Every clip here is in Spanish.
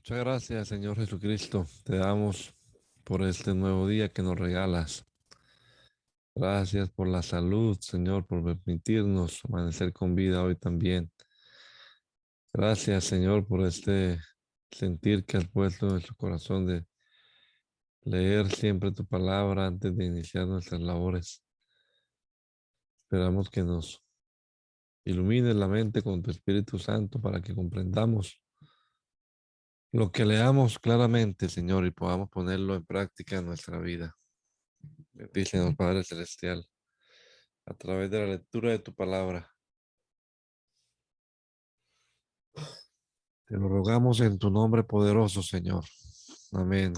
Muchas gracias, Señor Jesucristo. Te damos por este nuevo día que nos regalas. Gracias por la salud, Señor, por permitirnos amanecer con vida hoy también. Gracias, Señor, por este sentir que has puesto en nuestro corazón de leer siempre tu palabra antes de iniciar nuestras labores. Esperamos que nos ilumines la mente con tu Espíritu Santo para que comprendamos lo que leamos claramente, Señor, y podamos ponerlo en práctica en nuestra vida. Bendícenos, Padre Celestial, a través de la lectura de tu palabra. Te lo rogamos en tu nombre poderoso, Señor. Amén.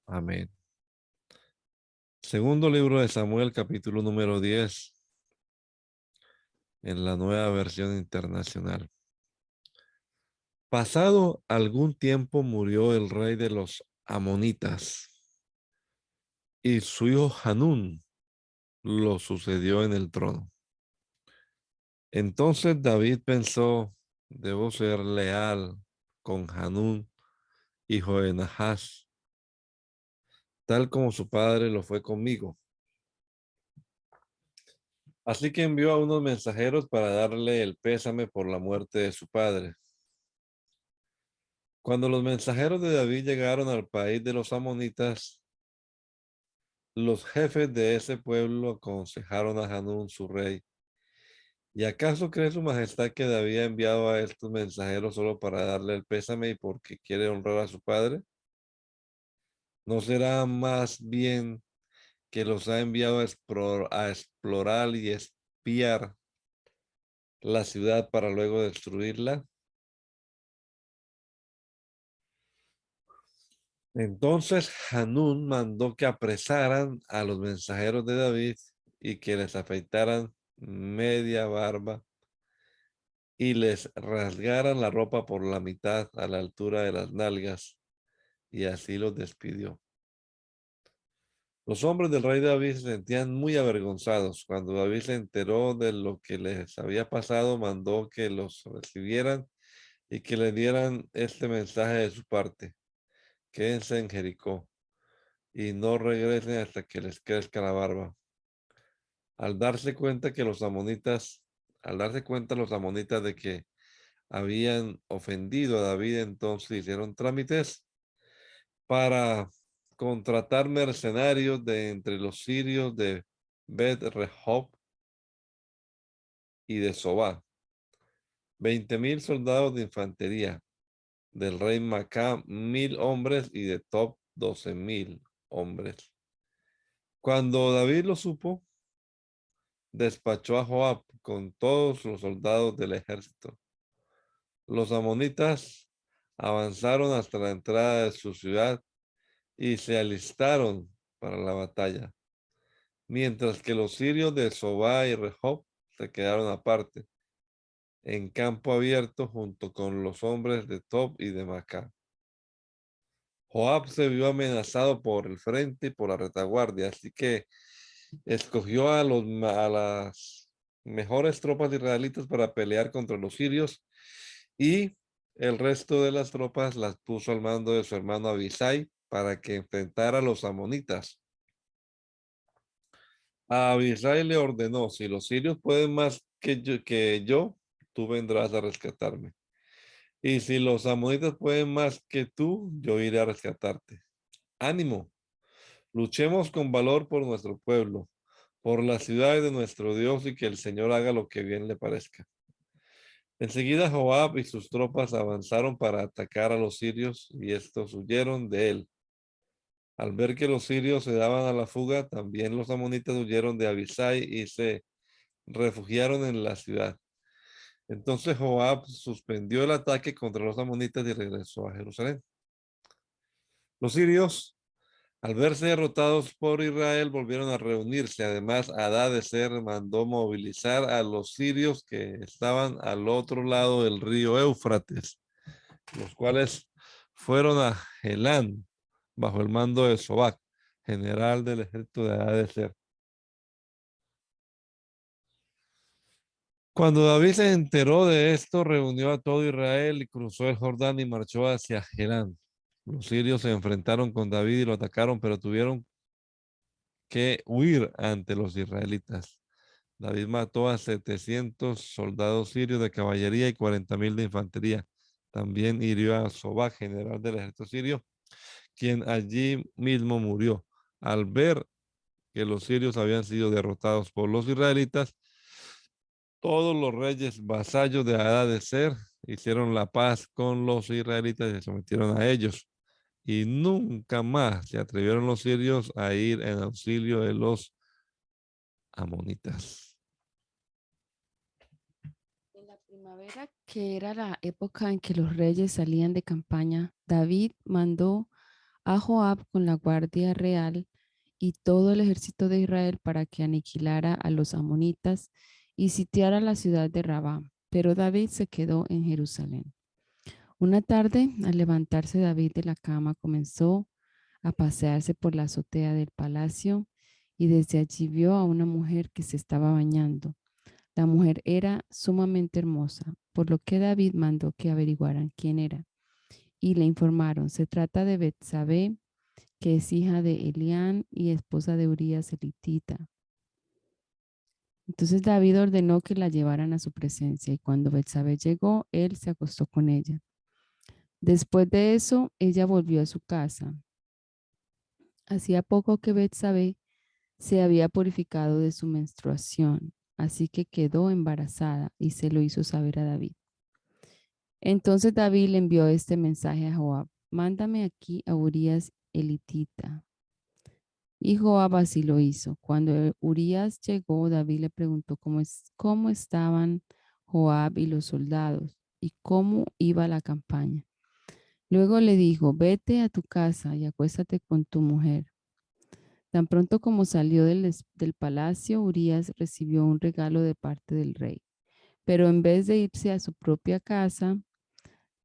Amén. Segundo libro de Samuel, capítulo número 10, en la Nueva Versión Internacional. Pasado algún tiempo murió el rey de los amonitas y su hijo Hanún lo sucedió en el trono. Entonces David pensó, debo ser leal con Hanún, hijo de Nahas, tal como su padre lo fue conmigo. Así que envió a unos mensajeros para darle el pésame por la muerte de su padre. Cuando los mensajeros de David llegaron al país de los amonitas, los jefes de ese pueblo aconsejaron a Hanún, su rey: ¿y acaso cree su majestad que David ha enviado a estos mensajeros solo para darle el pésame y porque quiere honrar a su padre? ¿No será más bien que los ha enviado a explorar y espiar la ciudad para luego destruirla? Entonces Hanún mandó que apresaran a los mensajeros de David y que les afeitaran media barba y les rasgaran la ropa por la mitad a la altura de las nalgas, y así los despidió. Los hombres del rey David se sentían muy avergonzados. Cuando David se enteró de lo que les había pasado, mandó que los recibieran y que le dieran este mensaje de su parte: quédense en Jericó y no regresen hasta que les crezca la barba. Al darse cuenta que los amonitas, al darse cuenta los amonitas de que habían ofendido a David, entonces hicieron trámites para contratar mercenarios de entre los sirios de Bet Rehob y de Sobá, 20,000 soldados de infantería, del rey Macá 1,000 hombres y de Tob 12,000 hombres. Cuando David lo supo, despachó a Joab con todos los soldados del ejército. Los amonitas avanzaron hasta la entrada de su ciudad y se alistaron para la batalla, mientras que los sirios de Sobá y Rehob se quedaron aparte, en campo abierto junto con los hombres de Tob y de Macá. Joab se vio amenazado por el frente y por la retaguardia, así que escogió a las mejores tropas israelitas para pelear contra los sirios, y el resto de las tropas las puso al mando de su hermano Abisai para que enfrentara a los amonitas. A Abisai le ordenó: si los sirios pueden más que yo, tú vendrás a rescatarme. Y si los amonitas pueden más que tú, yo iré a rescatarte. Ánimo, luchemos con valor por nuestro pueblo, por las ciudades de nuestro Dios, y que el Señor haga lo que bien le parezca. Enseguida Joab y sus tropas avanzaron para atacar a los sirios, y estos huyeron de él. Al ver que los sirios se daban a la fuga, también los amonitas huyeron de Abisai y se refugiaron en la ciudad. Entonces Joab suspendió el ataque contra los amonitas y regresó a Jerusalén. Los sirios, al verse derrotados por Israel, volvieron a reunirse. Además, Hadadezer mandó movilizar a los sirios que estaban al otro lado del río Éufrates, los cuales fueron a Helán bajo el mando de Sobac, general del ejército de Hadadezer. Cuando David se enteró de esto, reunió a todo Israel y cruzó el Jordán y marchó hacia Jerán. Los sirios se enfrentaron con David y lo atacaron, pero tuvieron que huir ante los israelitas. David mató a 700 soldados sirios de caballería y 40.000 de infantería. También hirió a Sobak, general del ejército sirio, quien allí mismo murió. Al ver que los sirios habían sido derrotados por los israelitas, todos los reyes vasallos de Hadadezer hicieron la paz con los israelitas y se sometieron a ellos. Y nunca más se atrevieron los sirios a ir en auxilio de los amonitas. En la primavera, que era la época en que los reyes salían de campaña, David mandó a Joab con la guardia real y todo el ejército de Israel para que aniquilara a los amonitas y sitiara la ciudad de Rabá. Pero David se quedó en Jerusalén. Una tarde, al levantarse David de la cama, comenzó a pasearse por la azotea del palacio y desde allí vio a una mujer que se estaba bañando. La mujer era sumamente hermosa, por lo que David mandó que averiguaran quién era. Y le informaron, se trata de Betsabé, que es hija de Elián y esposa de Urías elitita. Entonces David ordenó que la llevaran a su presencia y cuando Betsabé llegó, él se acostó con ella. Después de eso, ella volvió a su casa. Hacía poco que Betsabé se había purificado de su menstruación, así que quedó embarazada y se lo hizo saber a David. Entonces David le envió este mensaje a Joab: mándame aquí a Urías elitita. Y Joab así lo hizo. Cuando Urías llegó, David le preguntó cómo estaban Joab y los soldados y cómo iba la campaña. Luego le dijo, vete a tu casa y acuéstate con tu mujer. Tan pronto como salió del palacio, Urías recibió un regalo de parte del rey. Pero en vez de irse a su propia casa,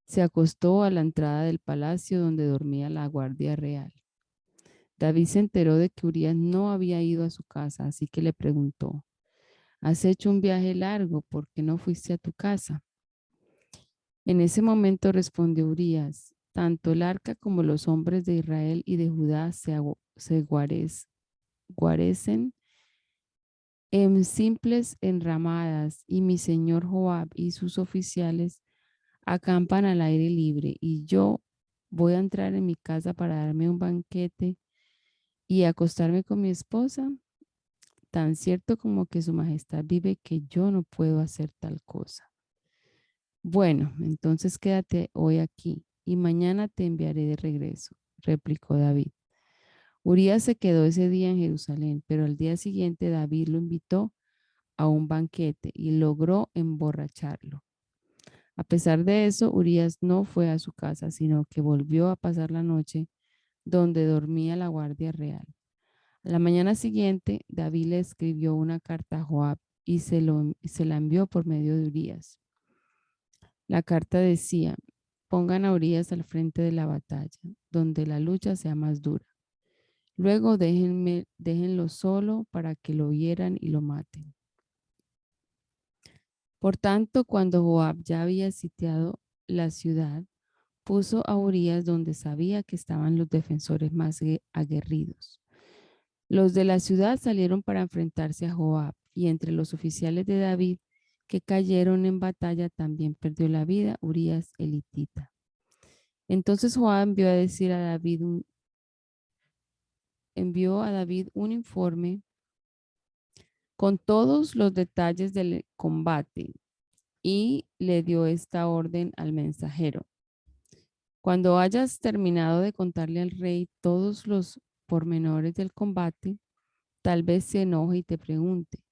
se acostó a la entrada del palacio donde dormía la guardia real. David se enteró de que Urías no había ido a su casa, así que le preguntó, ¿has hecho un viaje largo? ¿Por qué no fuiste a tu casa? En ese momento respondió Urías, tanto el arca como los hombres de Israel y de Judá se guarecen en simples enramadas y mi señor Joab y sus oficiales acampan al aire libre y yo voy a entrar en mi casa para darme un banquete y acostarme con mi esposa, tan cierto como que su majestad vive que yo no puedo hacer tal cosa. Bueno, entonces quédate hoy aquí y mañana te enviaré de regreso, replicó David. Urías se quedó ese día en Jerusalén, pero al día siguiente David lo invitó a un banquete y logró emborracharlo. A pesar de eso, Urías no fue a su casa, sino que volvió a pasar la noche donde dormía la guardia real. A la mañana siguiente, David le escribió una carta a Joab y se la envió por medio de Urías. La carta decía, pongan a Urías al frente de la batalla, donde la lucha sea más dura. Luego déjenlo solo para que lo hieran y lo maten. Por tanto, cuando Joab ya había sitiado la ciudad, puso a Urías donde sabía que estaban los defensores más aguerridos. Los de la ciudad salieron para enfrentarse a Joab, y entre los oficiales de David que cayeron en batalla también perdió la vida Urías elitita. Entonces Joab envió a David un informe con todos los detalles del combate y le dio esta orden al mensajero. Cuando hayas terminado de contarle al rey todos los pormenores del combate, tal vez se enoje y te pregunte,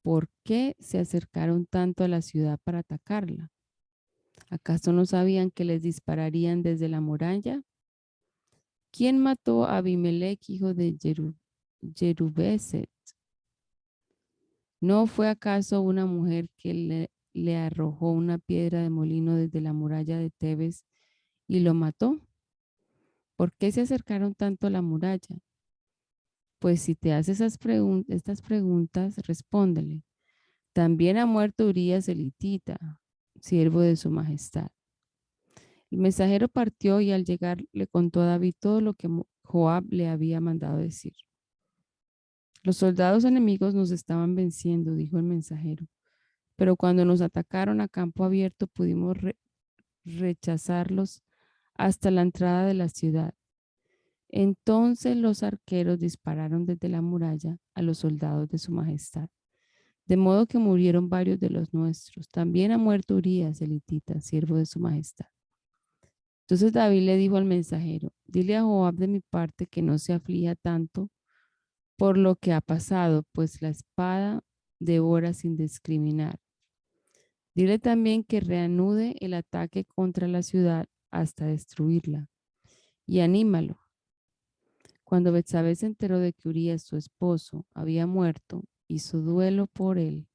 ¿por qué se acercaron tanto a la ciudad para atacarla? ¿Acaso no sabían que les dispararían desde la muralla? ¿Quién mató a Abimelech, hijo de Jerubeset? ¿No fue acaso una mujer que le arrojó una piedra de molino desde la muralla de Tebes y lo mató? ¿Por qué se acercaron tanto a la muralla? Pues si te hace estas preguntas, respóndele. También ha muerto Urías elitita, siervo de su majestad. El mensajero partió y al llegar le contó a David todo lo que Joab le había mandado decir. Los soldados enemigos nos estaban venciendo, dijo el mensajero, pero cuando nos atacaron a campo abierto pudimos rechazarlos hasta la entrada de la ciudad. Entonces los arqueros dispararon desde la muralla a los soldados de su majestad, de modo que murieron varios de los nuestros. También ha muerto Urías, elitita, siervo de su majestad. Entonces David le dijo al mensajero, dile a Joab de mi parte que no se aflija tanto por lo que ha pasado, pues la espada devora sin discriminar. Dile también que reanude el ataque contra la ciudad hasta destruirla y anímalo. Cuando Betsabé se enteró de que Urías, su esposo, había muerto, hizo duelo por él.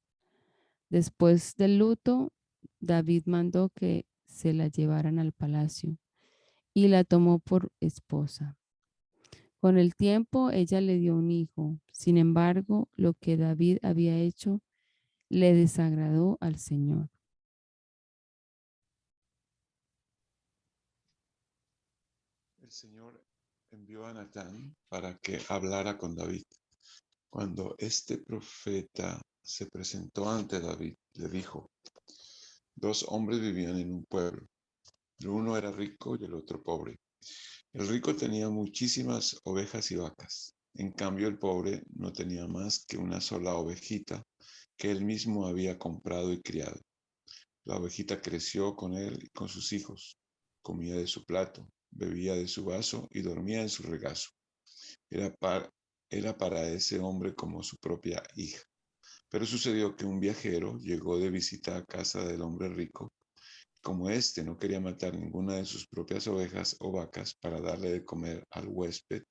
Después del luto, David mandó que se la llevaran al palacio y la tomó por esposa. Con el tiempo, ella le dio un hijo. Sin embargo, lo que David había hecho le desagradó al Señor. El Señor envió a Natán para que hablara con David. Cuando este profeta se presentó ante David, le dijo: dos hombres vivían en un pueblo. El uno era rico y el otro pobre. El rico tenía muchísimas ovejas y vacas. En cambio, el pobre no tenía más que una sola ovejita que él mismo había comprado y criado. La ovejita creció con él y con sus hijos. Comía de su plato, bebía de su vaso y dormía en su regazo. Era para ese hombre como su propia hija. Pero sucedió que un viajero llegó de visita a casa del hombre rico. Como éste no quería matar ninguna de sus propias ovejas o vacas para darle de comer al huésped,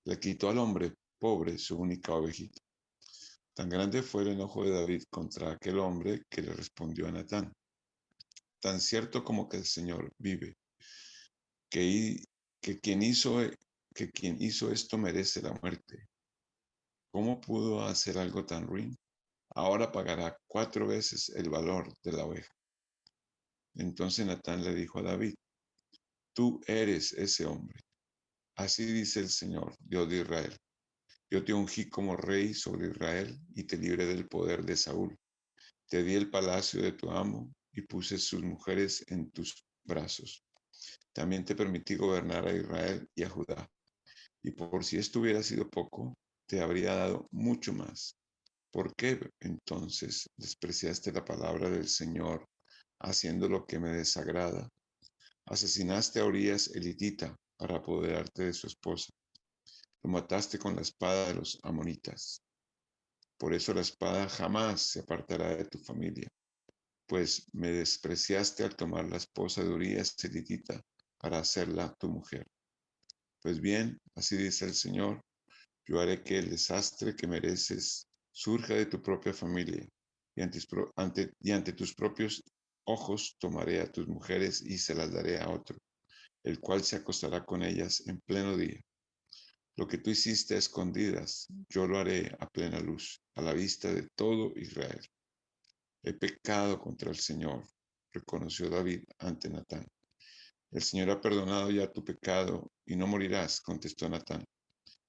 le quitó al hombre pobre su única ovejita. Tan grande fue el enojo de David contra aquel hombre que le respondió a Natán: tan cierto como que el Señor vive, que, que, quien hizo, que quien hizo esto merece la muerte. ¿Cómo pudo hacer algo tan ruin? Ahora pagará 4 veces el valor de la oveja. Entonces Natán le dijo a David: tú eres ese hombre. Así dice el Señor, Dios de Israel: yo te ungí como rey sobre Israel y te libré del poder de Saúl. Te di el palacio de tu amo y puse sus mujeres en tus brazos. También te permití gobernar a Israel y a Judá. Y por si esto hubiera sido poco, te habría dado mucho más. ¿Por qué entonces despreciaste la palabra del Señor, haciendo lo que me desagrada? Asesinaste a Urías elitita para apoderarte de su esposa. Lo mataste con la espada de los amonitas. Por eso la espada jamás se apartará de tu familia, pues me despreciaste al tomar la esposa de Urías elitita para hacerla tu mujer. Pues bien, así dice el Señor: yo haré que el desastre que mereces surja de tu propia familia, y ante tus propios ojos tomaré a tus mujeres y se las daré a otro, el cual se acostará con ellas en pleno día. Lo que tú hiciste a escondidas, yo lo haré a plena luz, a la vista de todo Israel. He pecado contra el Señor, reconoció David ante Natán. El Señor ha perdonado ya tu pecado y no morirás, contestó Natán.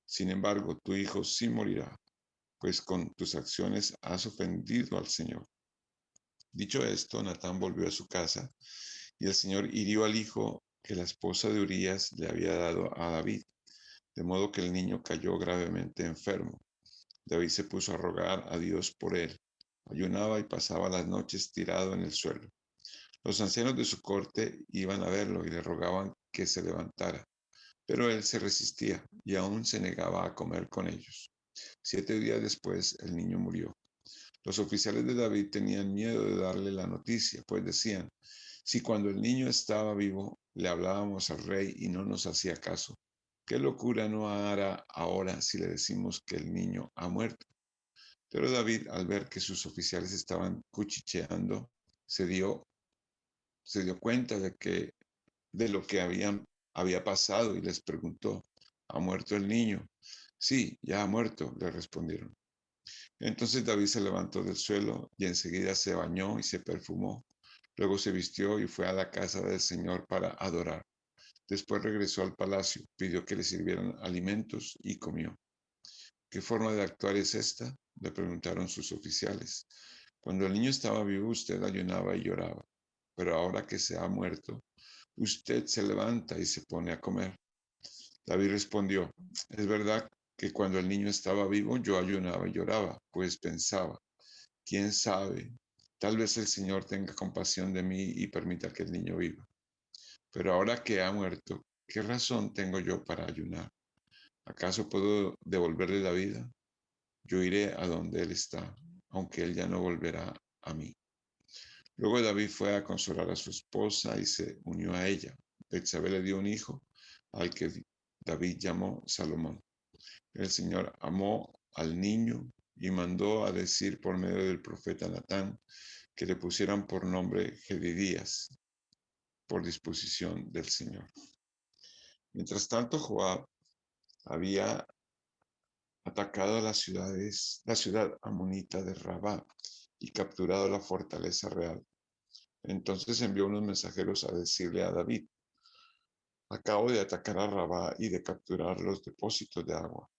Sin embargo, tu hijo sí morirá, pues con tus acciones has ofendido al Señor. Dicho esto, Natán volvió a su casa y el Señor hirió al hijo que la esposa de Urías le había dado a David, de modo que el niño cayó gravemente enfermo. David se puso a rogar a Dios por él. Ayunaba y pasaba las noches tirado en el suelo. Los ancianos de su corte iban a verlo y le rogaban que se levantara, pero él se resistía y aún se negaba a comer con ellos. 7 días después, el niño murió. Los oficiales de David tenían miedo de darle la noticia, pues decían: si cuando el niño estaba vivo le hablábamos al rey y no nos hacía caso, ¿qué locura no hará ahora si le decimos que el niño ha muerto? Pero David, al ver que sus oficiales estaban cuchicheando, se dio, se dio cuenta de lo que había pasado y les preguntó: ¿ha muerto el niño? Sí, ya ha muerto, le respondieron. Entonces David se levantó del suelo y enseguida se bañó y se perfumó. Luego se vistió y fue a la casa del Señor para adorar. Después regresó al palacio, pidió que le sirvieran alimentos y comió. ¿Qué forma de actuar es esta?, le preguntaron sus oficiales. Cuando el niño estaba vivo, usted ayunaba y lloraba, pero ahora que se ha muerto, usted se levanta y se pone a comer. David respondió, es verdad que cuando el niño estaba vivo, yo ayunaba y lloraba, pues pensaba, quién sabe, tal vez el Señor tenga compasión de mí y permita que el niño viva. Pero ahora que ha muerto, ¿qué razón tengo yo para ayunar? ¿Acaso puedo devolverle la vida? Yo iré a donde él está, aunque él ya no volverá a mí. Luego David fue a consolar a su esposa y se unió a ella. Betsabé le dio un hijo, al que David llamó Salomón. El Señor amó al niño y mandó a decir por medio del profeta Natán que le pusieran por nombre Jedidías, por disposición del Señor. Mientras tanto, Joab había atacado la ciudad amonita de Rabá y capturado la fortaleza real. Entonces envió unos mensajeros a decirle a David, acabo de atacar a Rabá y de capturar los depósitos de agua.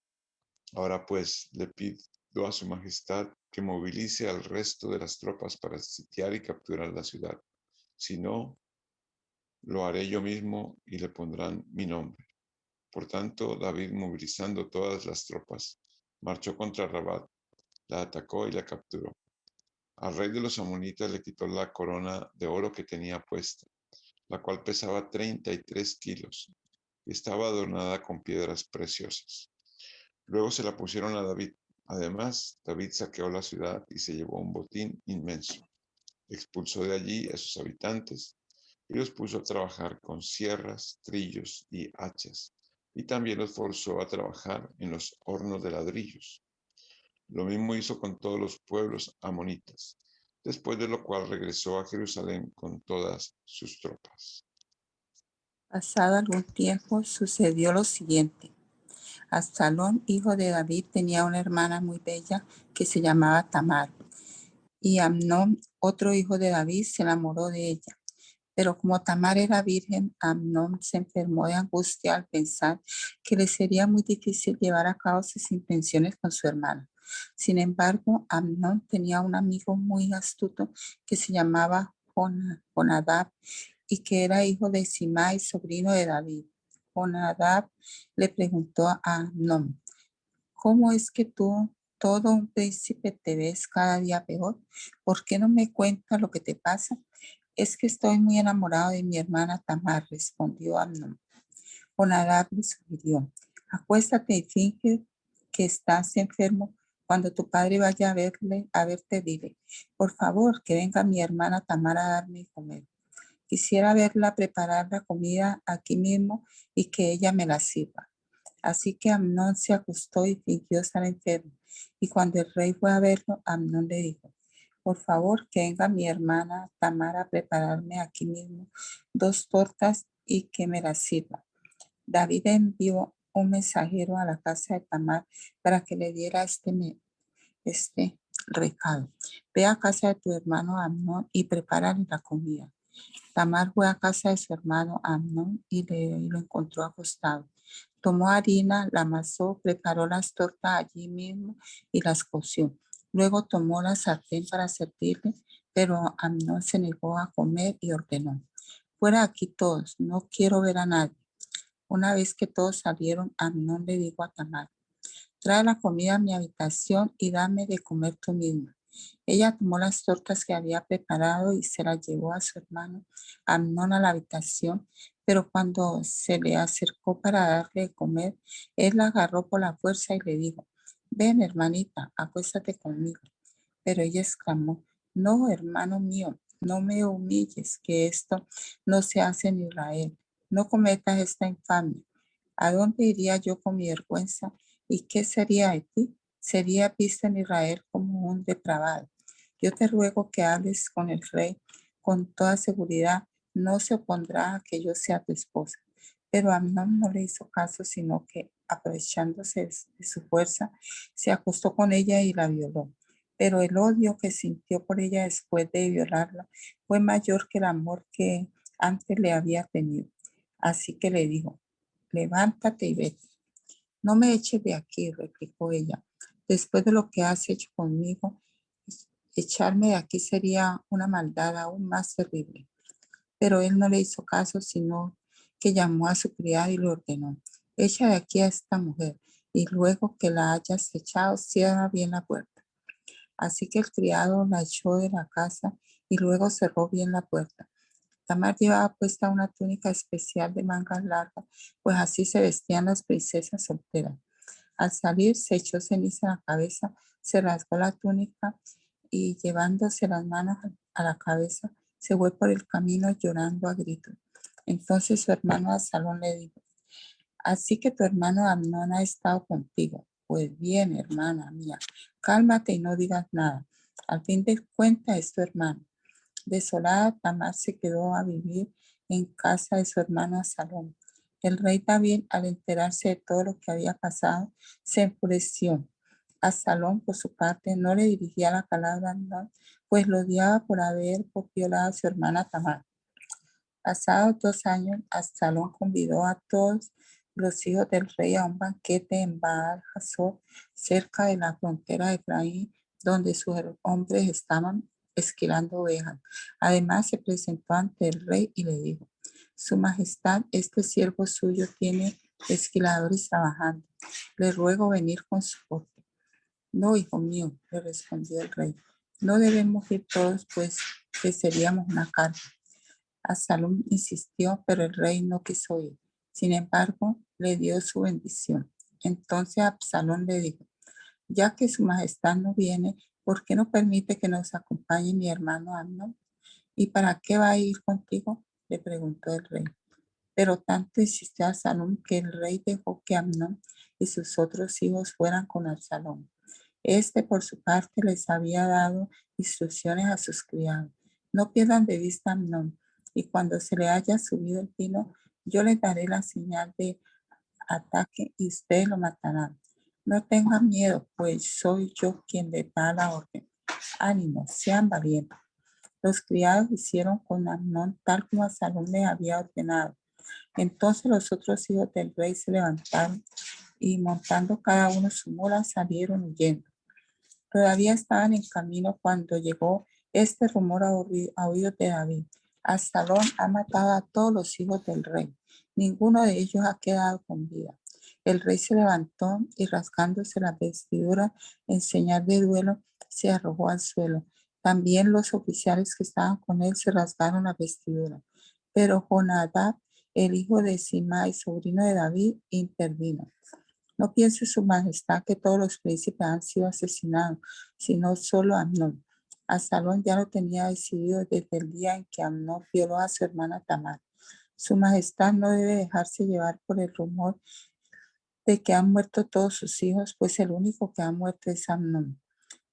Ahora pues le pido a su majestad que movilice al resto de las tropas para sitiar y capturar la ciudad. Si no, lo haré yo mismo y le pondrán mi nombre. Por tanto, David, movilizando todas las tropas, marchó contra Rabat, la atacó y la capturó. Al rey de los amonitas le quitó la corona de oro que tenía puesta, la cual pesaba 33 kilos y estaba adornada con piedras preciosas. Luego se la pusieron a David. Además, David saqueó la ciudad y se llevó un botín inmenso. Expulsó de allí a sus habitantes y los puso a trabajar con sierras, trillos y hachas, y también los forzó a trabajar en los hornos de ladrillos. Lo mismo hizo con todos los pueblos amonitas, después de lo cual regresó a Jerusalén con todas sus tropas. Pasado algún tiempo sucedió lo siguiente. Absalón, hijo de David, tenía una hermana muy bella que se llamaba Tamar. Y Amnón, otro hijo de David, se enamoró de ella. Pero como Tamar era virgen, Amnón se enfermó de angustia al pensar que le sería muy difícil llevar a cabo sus intenciones con su hermana. Sin embargo, Amnón tenía un amigo muy astuto que se llamaba Jonadab y que era hijo de Simei, sobrino de David. Jonadab le preguntó a Amnón, ¿cómo es que tú, todo un príncipe, te ves cada día peor? ¿Por qué no me cuentas lo que te pasa? Es que estoy muy enamorado de mi hermana Tamar, respondió Amnón. Jonadab le sugirió, acuéstate y finge que estás enfermo. Cuando tu padre vaya a verte, dile, por favor, que venga mi hermana Tamar a darme de comer. Quisiera verla preparar la comida aquí mismo y que ella me la sirva. Así que Amnón se acostó y fingió estar enfermo. Y cuando el rey fue a verlo, Amnón le dijo, por favor, que venga mi hermana Tamar a prepararme aquí mismo 2 tortas y que me las sirva. David envió un mensajero a la casa de Tamar para que le diera este recado. Ve a casa de tu hermano Amnón y prepárale la comida. Tamar fue a casa de su hermano Amnón y lo encontró acostado. Tomó harina, la amasó, preparó las tortas allí mismo y las coció. Luego tomó la sartén para servirle, pero Amnón se negó a comer y ordenó, fuera aquí todos, no quiero ver a nadie. Una vez que todos salieron, Amnón le dijo a Tamar, trae la comida a mi habitación y dame de comer tú misma. Ella tomó las tortas que había preparado y se las llevó a su hermano Amnón a la habitación, pero cuando se le acercó para darle de comer, él la agarró por la fuerza y le dijo, ven hermanita, acuéstate conmigo. Pero ella exclamó, no, hermano mío, no me humilles, que esto no se hace en Israel. No cometas esta infamia. ¿A dónde iría yo con mi vergüenza? ¿Y qué sería de ti? Sería visto en Israel como un depravado. Yo te ruego que hables con el rey con toda seguridad. No se opondrá a que yo sea tu esposa. Pero Amnón no le hizo caso, sino que aprovechándose de su fuerza, se acostó con ella y la violó. Pero el odio que sintió por ella después de violarla fue mayor que el amor que antes le había tenido. Así que le dijo, levántate y vete. No me eches de aquí, replicó ella. Después de lo que has hecho conmigo, echarme de aquí sería una maldad aún más terrible. Pero él no le hizo caso, sino que llamó a su criado y le ordenó, echa de aquí a esta mujer, y luego que la hayas echado, cierra bien la puerta. Así que el criado la echó de la casa y luego cerró bien la puerta. Tamar llevaba puesta una túnica especial de mangas largas, pues así se vestían las princesas solteras. Al salir se echó ceniza en la cabeza, se rasgó la túnica y llevándose las manos a la cabeza, se fue por el camino llorando a gritos. Entonces su hermano Absalón le dijo, así que tu hermano Amnón ha estado contigo. Pues bien, hermana mía, cálmate y no digas nada. Al fin de cuentas es tu hermano. Desolada, Tamar se quedó a vivir en casa de su hermano Absalón. El rey David, al enterarse de todo lo que había pasado, se enfureció. Absalón, por su parte, no le dirigía la palabra a Amnón, pues lo odiaba por haber violado a su hermana Tamar. Pasados 2 años, Absalón convidó a todos los hijos del rey a un banquete en Baal Hazor, cerca de la frontera de Efraín, donde sus hombres estaban esquilando ovejas. Además, se presentó ante el rey y le dijo, Su Majestad, este siervo suyo tiene esquiladores trabajando. Le ruego venir con su corte. No, hijo mío, le respondió el rey. No debemos ir todos, pues que seríamos una carga. Absalón insistió, pero el rey no quiso ir. Sin embargo, le dio su bendición. Entonces Absalón le dijo, ya que su majestad no viene, ¿por qué no permite que nos acompañe mi hermano Amnón? ¿Y para qué va a ir contigo? Le preguntó el rey. Pero tanto insistió Absalón que el rey dejó que Amnón y sus otros hijos fueran con Absalón. Este, por su parte, les había dado instrucciones a sus criados. No pierdan de vista a Amnón, y cuando se le haya subido el pino, yo les daré la señal de ataque y ustedes lo matarán. No tengan miedo, pues soy yo quien les da la orden. Ánimo, sean valientes. Los criados hicieron con Amnón tal como Absalón les había ordenado. Entonces los otros hijos del rey se levantaron y montando cada uno su mula salieron huyendo. Todavía estaban en camino cuando llegó este rumor a oídos de David. Absalón ha matado a todos los hijos del rey. Ninguno de ellos ha quedado con vida. El rey se levantó y rasgándose la vestidura en señal de duelo, se arrojó al suelo. También los oficiales que estaban con él se rasgaron la vestidura. Pero Jonadab, el hijo de Simei, sobrino de David, intervino. No piense su majestad que todos los príncipes han sido asesinados, sino solo Amnón. Absalón ya lo tenía decidido desde el día en que Amnón violó a su hermana Tamar. Su majestad no debe dejarse llevar por el rumor de que han muerto todos sus hijos, pues el único que ha muerto es Amnón.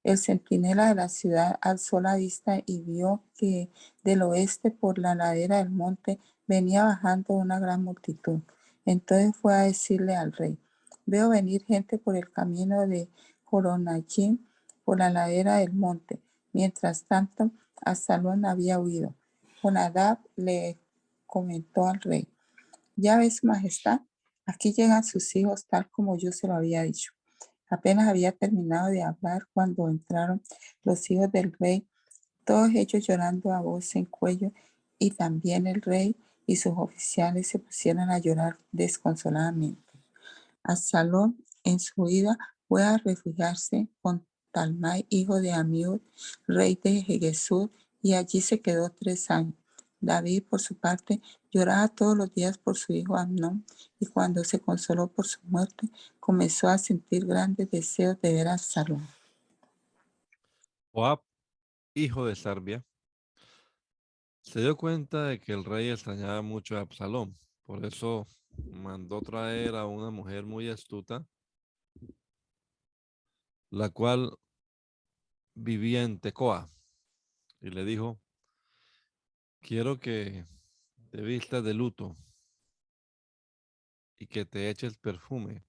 El centinela de la ciudad alzó la vista y vio que del oeste por la ladera del monte venía bajando una gran multitud. Entonces fue a decirle al rey, veo venir gente por el camino de Joronayim, por la ladera del monte. Mientras tanto, Absalón había huido. Jonadab le comentó al rey, ya ves, su majestad, aquí llegan sus hijos tal como yo se lo había dicho. Apenas había terminado de hablar cuando entraron los hijos del rey, todos ellos llorando a voz en cuello, y también el rey y sus oficiales se pusieron a llorar desconsoladamente. Absalón, en su huida, fue a refugiarse con Talmai, hijo de Amiud, rey de Gesur, y allí se quedó 3 años. David, por su parte, lloraba todos los días por su hijo Amnón, y cuando se consoló por su muerte, comenzó a sentir grandes deseos de ver a Absalón. Joab, hijo de Sarbia, se dio cuenta de que el rey extrañaba mucho a Absalón. Por eso mandó traer a una mujer muy astuta, la cual vivía en Tecoa, y le dijo, quiero que te vistas de luto y que te eches perfume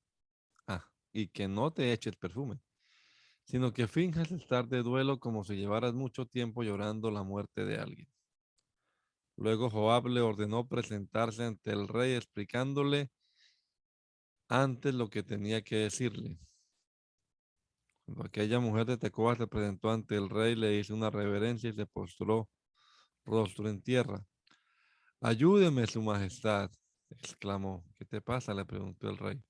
y que no te eches perfume, sino que finjas estar de duelo como si llevaras mucho tiempo llorando la muerte de alguien. Luego Joab le ordenó presentarse ante el rey explicándole antes lo que tenía que decirle. Cuando aquella mujer de Tecoa se presentó ante el rey, le hizo una reverencia y se postró rostro en tierra. Ayúdeme, su majestad, exclamó. ¿Qué te pasa?, le preguntó el rey.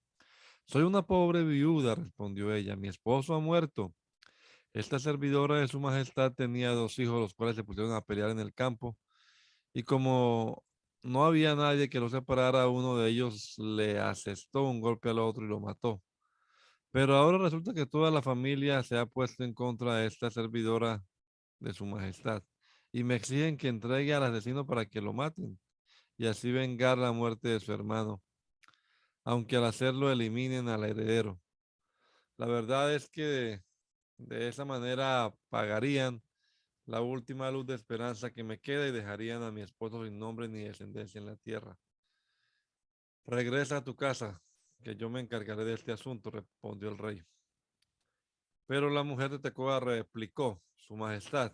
Soy una pobre viuda, respondió ella. Mi esposo ha muerto. Esta servidora de su majestad tenía 2 hijos, los cuales se pusieron a pelear en el campo. Y como no había nadie que lo separara, uno de ellos le asestó un golpe al otro y lo mató. Pero ahora resulta que toda la familia se ha puesto en contra de esta servidora de su majestad y me exigen que entregue al asesino para que lo maten y así vengar la muerte de su hermano, aunque al hacerlo eliminen al heredero. La verdad es que de esa manera pagarían la última luz de esperanza que me queda y dejarían a mi esposo sin nombre ni descendencia en la tierra. Regresa a tu casa, que yo me encargaré de este asunto, respondió el rey. Pero la mujer de Tecoa replicó, su majestad,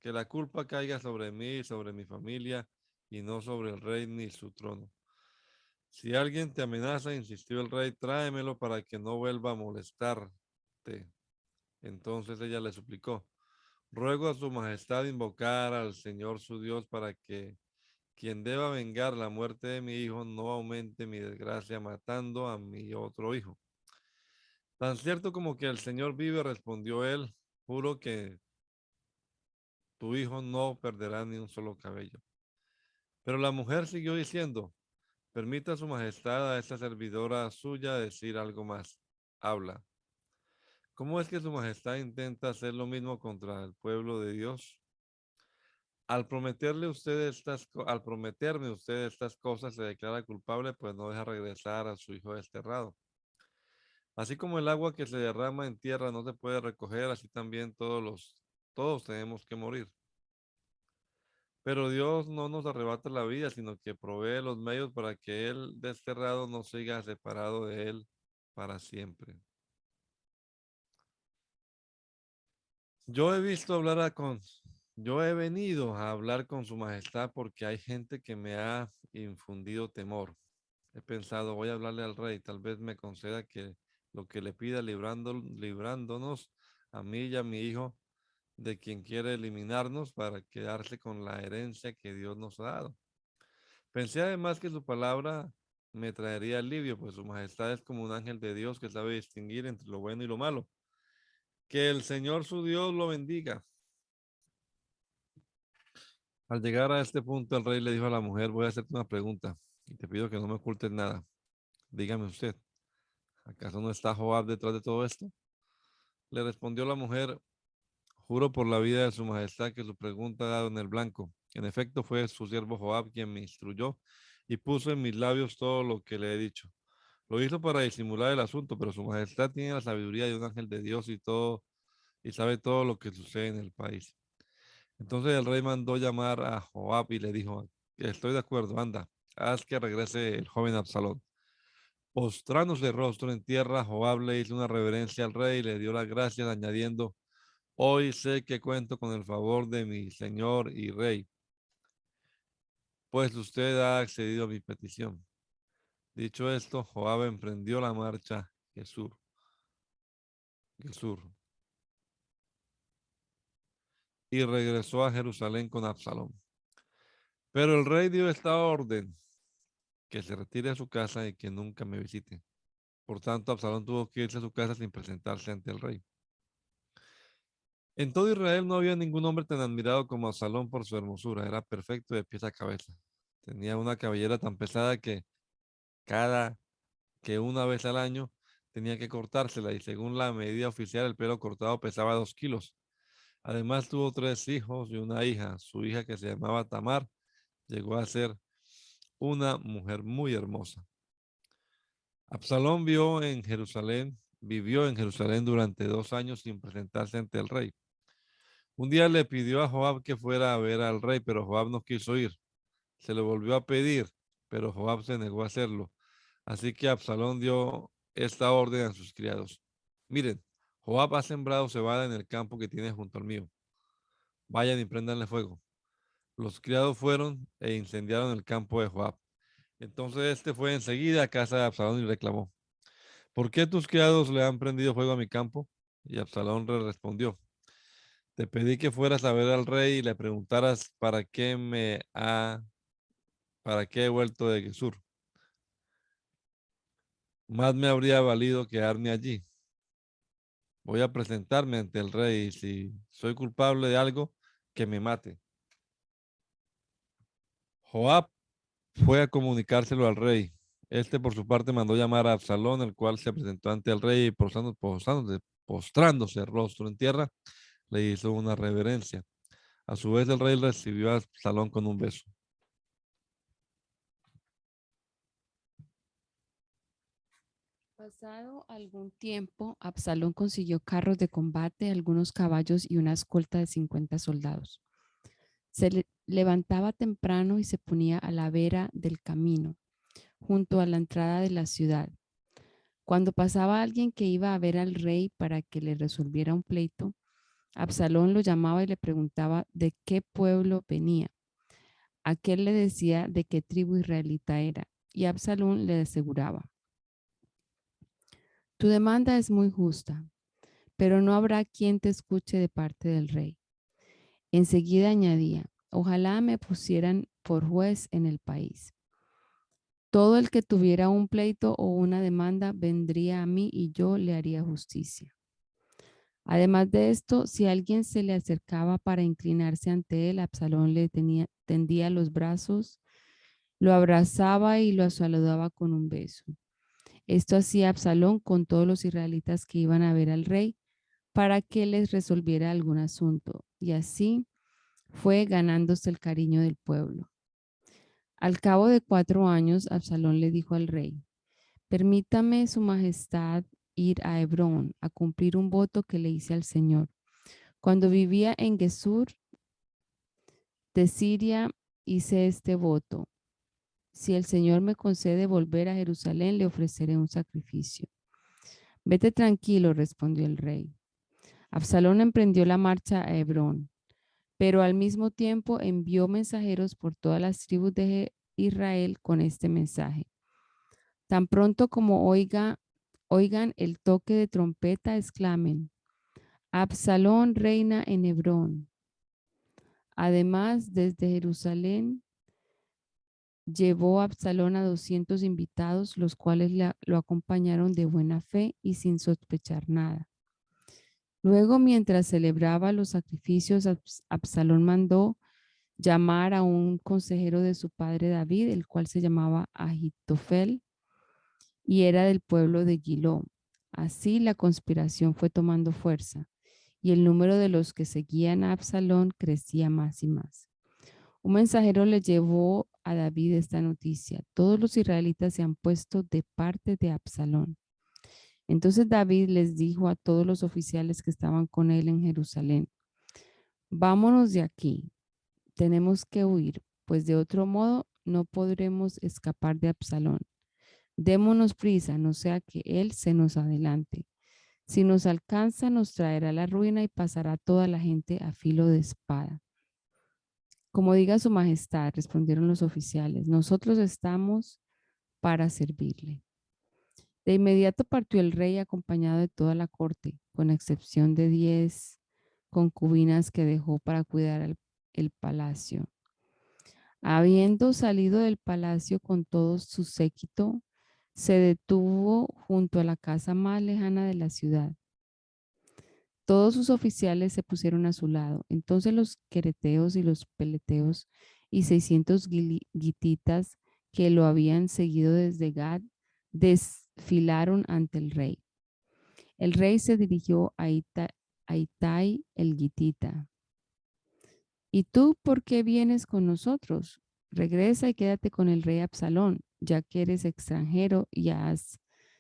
que la culpa caiga sobre mí y sobre mi familia y no sobre el rey ni su trono. Si alguien te amenaza, insistió el rey, tráemelo para que no vuelva a molestarte. Entonces ella le suplicó, ruego a su majestad invocar al Señor su Dios para que quien deba vengar la muerte de mi hijo no aumente mi desgracia matando a mi otro hijo. Tan cierto como que el Señor vive, respondió él, juro que tu hijo no perderá ni un solo cabello. Pero la mujer siguió diciendo, permita a su majestad a esta servidora suya decir algo más. Habla. ¿Cómo es que su majestad intenta hacer lo mismo contra el pueblo de Dios? Al prometerme usted estas cosas, se declara culpable, pues no deja regresar a su hijo desterrado. Así como el agua que se derrama en tierra no se puede recoger, así también todos tenemos que morir. Pero Dios no nos arrebata la vida, sino que provee los medios para que el desterrado no siga separado de él para siempre. Yo he visto yo he venido a hablar con su majestad porque hay gente que me ha infundido temor. He pensado, voy a hablarle al rey, tal vez me conceda que lo que le pida librándonos a mí y a mi hijo de quien quiere eliminarnos para quedarse con la herencia que Dios nos ha dado. Pensé además que su palabra me traería alivio, pues su majestad es como un ángel de Dios que sabe distinguir entre lo bueno y lo malo. Que el Señor su Dios lo bendiga. Al llegar a este punto, el rey le dijo a la mujer, voy a hacerte una pregunta y te pido que no me ocultes nada. Dígame usted, ¿acaso no está Joab detrás de todo esto? Le respondió la mujer, juro por la vida de su majestad que su pregunta ha dado en el blanco. En efecto, fue su siervo Joab quien me instruyó y puso en mis labios todo lo que le he dicho. Lo hizo para disimular el asunto, pero su majestad tiene la sabiduría de un ángel de Dios y sabe todo lo que sucede en el país. Entonces el rey mandó llamar a Joab y le dijo, estoy de acuerdo, anda, haz que regrese el joven Absalón. Postrándose rostro en tierra, Joab le hizo una reverencia al rey y le dio las gracias, añadiendo, hoy sé que cuento con el favor de mi señor y rey, pues usted ha accedido a mi petición. Dicho esto, Joab emprendió la marcha Gesur y regresó a Jerusalén con Absalón. Pero el rey dio esta orden, que se retire a su casa y que nunca me visite. Por tanto, Absalón tuvo que irse a su casa sin presentarse ante el rey. En todo Israel no había ningún hombre tan admirado como Absalón por su hermosura. Era perfecto de pies a cabeza. Tenía una cabellera tan pesada que una vez al año tenía que cortársela y según la medida oficial el pelo cortado pesaba 2 kilos. Además tuvo 3 hijos y una hija. Su hija, que se llamaba Tamar, llegó a ser una mujer muy hermosa. Absalón vivió en Jerusalén durante 2 años sin presentarse ante el rey. Un día le pidió a Joab que fuera a ver al rey, pero Joab no quiso ir. Se lo volvió a pedir, pero Joab se negó a hacerlo. Así que Absalón dio esta orden a sus criados. Miren, Joab ha sembrado cebada en el campo que tiene junto al mío. Vayan y préndanle fuego. Los criados fueron e incendiaron el campo de Joab. Entonces este fue enseguida a casa de Absalón y reclamó: ¿Por qué tus criados le han prendido fuego a mi campo? Y Absalón le respondió: Te pedí que fueras a ver al rey y le preguntaras para qué he vuelto de Gesur. Más me habría valido quedarme allí. Voy a presentarme ante el rey y si soy culpable de algo, que me mate. Joab fue a comunicárselo al rey. Este por su parte mandó llamar a Absalón, el cual se presentó ante el rey y postrándose rostro en tierra, le hizo una reverencia. A su vez el rey recibió a Absalón con un beso. Pasado algún tiempo, Absalón consiguió carros de combate, algunos caballos y una escolta de 50 soldados. Levantaba temprano y se ponía a la vera del camino, junto a la entrada de la ciudad. Cuando pasaba alguien que iba a ver al rey para que le resolviera un pleito, Absalón lo llamaba y le preguntaba de qué pueblo venía. Aquel le decía de qué tribu israelita era, y Absalón le aseguraba: Tu demanda es muy justa, pero no habrá quien te escuche de parte del rey. Enseguida añadía: Ojalá me pusieran por juez en el país. Todo el que tuviera un pleito o una demanda vendría a mí y yo le haría justicia. Además de esto, si alguien se le acercaba para inclinarse ante él, Absalón le tendía los brazos, lo abrazaba y lo saludaba con un beso. Esto hacía Absalón con todos los israelitas que iban a ver al rey para que les resolviera algún asunto, y así fue ganándose el cariño del pueblo. Al cabo de 4 años, Absalón le dijo al rey: Permítame, su majestad, ir a Hebrón a cumplir un voto que le hice al Señor. Cuando vivía en Gesur de Siria, hice este voto: Si el Señor me concede volver a Jerusalén, le ofreceré un sacrificio. Vete tranquilo, respondió el rey. Absalón emprendió la marcha a Hebrón, pero al mismo tiempo envió mensajeros por todas las tribus de Israel con este mensaje: Tan pronto como oigan el toque de trompeta, exclamen: Absalón reina en Hebrón. Además, desde Jerusalén llevó Absalón a 200 invitados, los cuales lo acompañaron de buena fe y sin sospechar nada. Luego, mientras celebraba los sacrificios, Absalón mandó llamar a un consejero de su padre David, el cual se llamaba Ahitofel y era del pueblo de Gilo. Así la conspiración fue tomando fuerza y el número de los que seguían a Absalón crecía más y más. Un mensajero le llevó a David esta noticia: Todos los israelitas se han puesto de parte de Absalón. Entonces David les dijo a todos los oficiales que estaban con él en Jerusalén: Vámonos de aquí, tenemos que huir, pues de otro modo no podremos escapar de Absalón. Démonos prisa, no sea que él se nos adelante. Si nos alcanza, nos traerá la ruina y pasará toda la gente a filo de espada. Como diga su majestad, respondieron los oficiales, nosotros estamos para servirle. De inmediato partió el rey acompañado de toda la corte, con excepción de 10 concubinas que dejó para cuidar el palacio. Habiendo salido del palacio con todo su séquito, se detuvo junto a la casa más lejana de la ciudad. Todos sus oficiales se pusieron a su lado. Entonces los quereteos y los peleteos y 600 gititas que lo habían seguido desde Gad desfilaron ante el rey. El rey se dirigió a Itai el gitita. ¿Y tú por qué vienes con nosotros? Regresa y quédate con el rey Absalón, ya que eres extranjero y has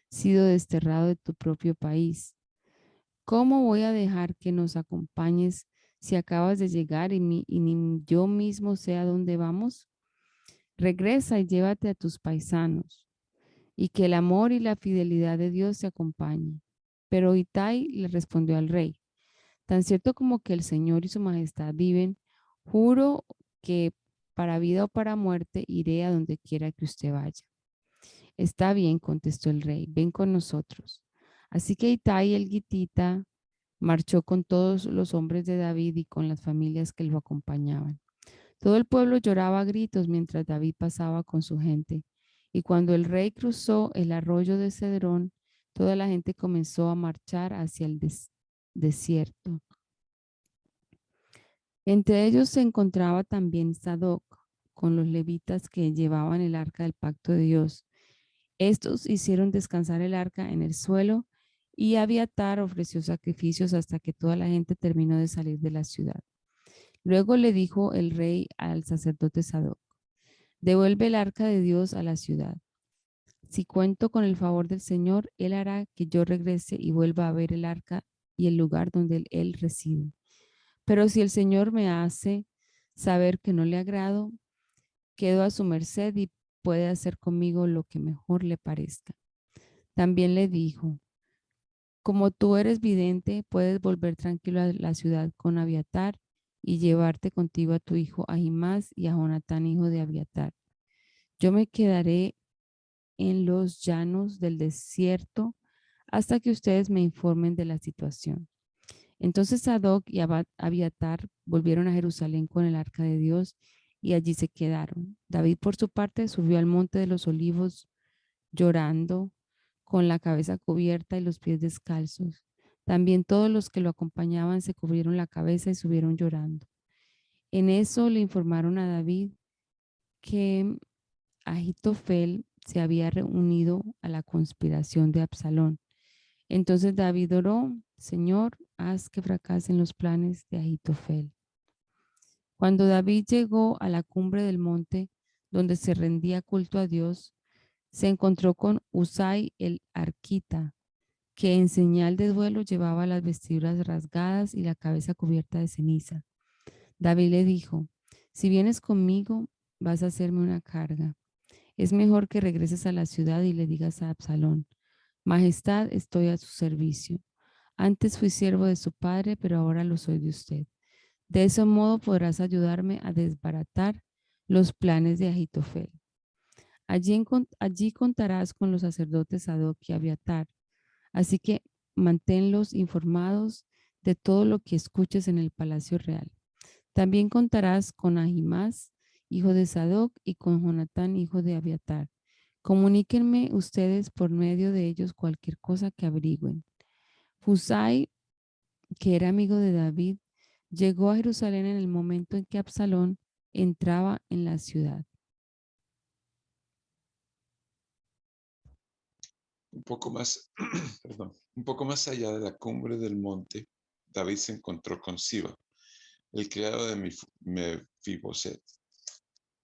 sido desterrado de tu propio país. ¿Cómo voy a dejar que nos acompañes si acabas de llegar y ni yo mismo sé a dónde vamos? Regresa y llévate a tus paisanos. y que el amor y la fidelidad de Dios te acompañen. Pero Itai le respondió al rey, tan cierto como que el Señor y su majestad viven, juro que para vida o para muerte iré a donde quiera que usted vaya. Está bien, contestó el rey, ven con nosotros. Así que Itai el gitita marchó con todos los hombres de David y con las familias que lo acompañaban. Todo el pueblo lloraba a gritos mientras David pasaba con su gente. Y cuando el rey cruzó el arroyo de Cedrón, toda la gente comenzó a marchar hacia el desierto. Entre ellos se encontraba también Sadoc con los levitas que llevaban el arca del pacto de Dios. Estos hicieron descansar el arca en el suelo y Abiatar ofreció sacrificios hasta que toda la gente terminó de salir de la ciudad. Luego le dijo el rey al sacerdote Sadoc, devuelve el arca de Dios a la ciudad. Si cuento con el favor del Señor, Él hará que yo regrese y vuelva a ver el arca y el lugar donde Él reside. Pero si el Señor me hace saber que no le agrado, quedo a su merced y puede hacer conmigo lo que mejor le parezca. También le dijo, como tú eres vidente, puedes volver tranquilo a la ciudad con Abiatar y llevarte contigo a tu hijo Ahimás y a Jonatán, hijo de Abiatar. Yo me quedaré en los llanos del desierto hasta que ustedes me informen de la situación. Entonces Sadoc y Abiatar volvieron a Jerusalén con el arca de Dios y allí se quedaron. David, por su parte, subió al monte de los olivos llorando, con la cabeza cubierta y los pies descalzos. También todos los que lo acompañaban se cubrieron la cabeza y subieron llorando. En eso le informaron a David que Ahitofel se había reunido a la conspiración de Absalón. Entonces David oró, Señor, haz que fracasen los planes de Ahitofel. Cuando David llegó a la cumbre del monte donde se rendía culto a Dios, se encontró con Usai el arquita, que en señal de duelo llevaba las vestiduras rasgadas y la cabeza cubierta de ceniza. David le dijo, si vienes conmigo, vas a hacerme una carga. Es mejor que regreses a la ciudad y le digas a Absalón, Majestad, estoy a su servicio. Antes fui siervo de su padre, pero ahora lo soy de usted. De ese modo podrás ayudarme a desbaratar los planes de Ahitofel. Allí contarás con los sacerdotes Sadoc y Abiatar, así que manténlos informados de todo lo que escuches en el palacio real. También contarás con Ahimás, hijo de Sadoc, y con Jonatán, hijo de Abiatar. Comuníquenme ustedes por medio de ellos cualquier cosa que averigüen. Husai, que era amigo de David, llegó a Jerusalén en el momento en que Absalón entraba en la ciudad. Un poco más, perdón, un poco más allá de la cumbre del monte, David se encontró con Siba, el criado de Mefiboset,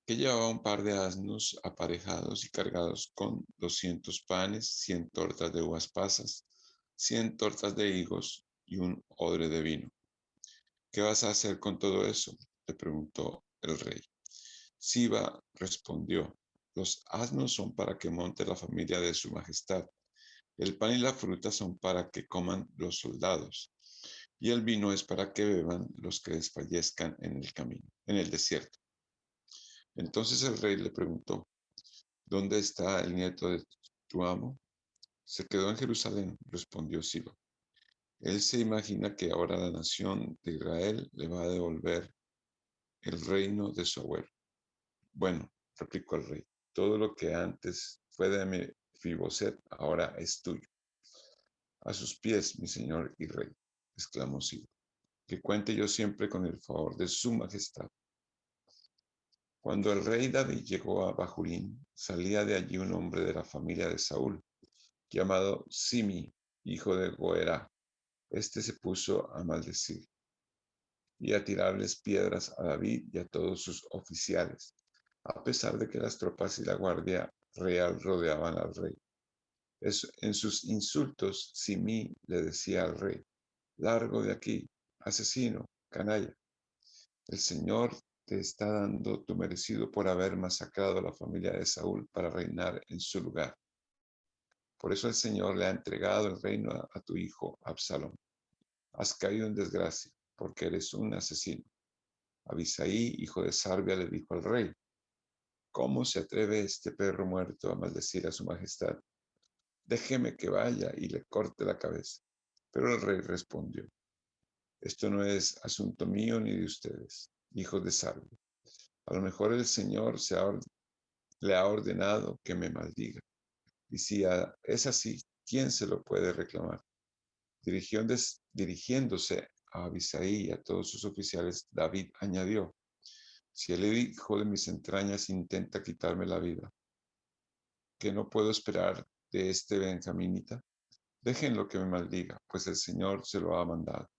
que llevaba un par de asnos aparejados y cargados con 200 panes, 100 tortas de uvas pasas, 100 tortas de higos y un odre de vino. ¿Qué vas a hacer con todo eso?, le preguntó el rey. Siba respondió, los asnos son para que monte la familia de su majestad. El pan y la fruta son para que coman los soldados, y el vino es para que beban los que desfallezcan en el camino, en el desierto. Entonces el rey le preguntó, ¿dónde está el nieto de tu amo? Se quedó en Jerusalén, respondió Siba. Él se imagina que ahora la nación de Israel le va a devolver el reino de su abuelo. Bueno, replicó el rey, todo lo que antes fue de Mefiboset ahora es tuyo. A sus pies, mi señor y rey, exclamó Siba, que cuente yo siempre con el favor de su majestad. Cuando el rey David llegó a Bahurín, salía de allí un hombre de la familia de Saúl, llamado Simi, hijo de Goerá. Este se puso a maldecir y a tirarles piedras a David y a todos sus oficiales, a pesar de que las tropas y la guardia real rodeaban al rey. En sus insultos, Simi le decía al rey, largo de aquí, asesino, canalla. El Señor te está dando tu merecido por haber masacrado a la familia de Saúl para reinar en su lugar. Por eso el Señor le ha entregado el reino a tu hijo Absalón. Has caído en desgracia, porque eres un asesino. Abisai, hijo de Sarbia, le dijo al rey: ¿Cómo se atreve este perro muerto a maldecir a su majestad? Déjeme que vaya y le corte la cabeza. Pero el rey respondió: Esto no es asunto mío ni de ustedes, hijos de Sarbia. A lo mejor el Señor le ha ordenado que me maldiga. Y si es así, ¿quién se lo puede reclamar? Dirigiéndose a Abisai y a todos sus oficiales, David añadió: Si el hijo de mis entrañas intenta quitarme la vida, ¿qué no puedo esperar de este benjaminita? Déjenlo que me maldiga, pues el Señor se lo ha mandado.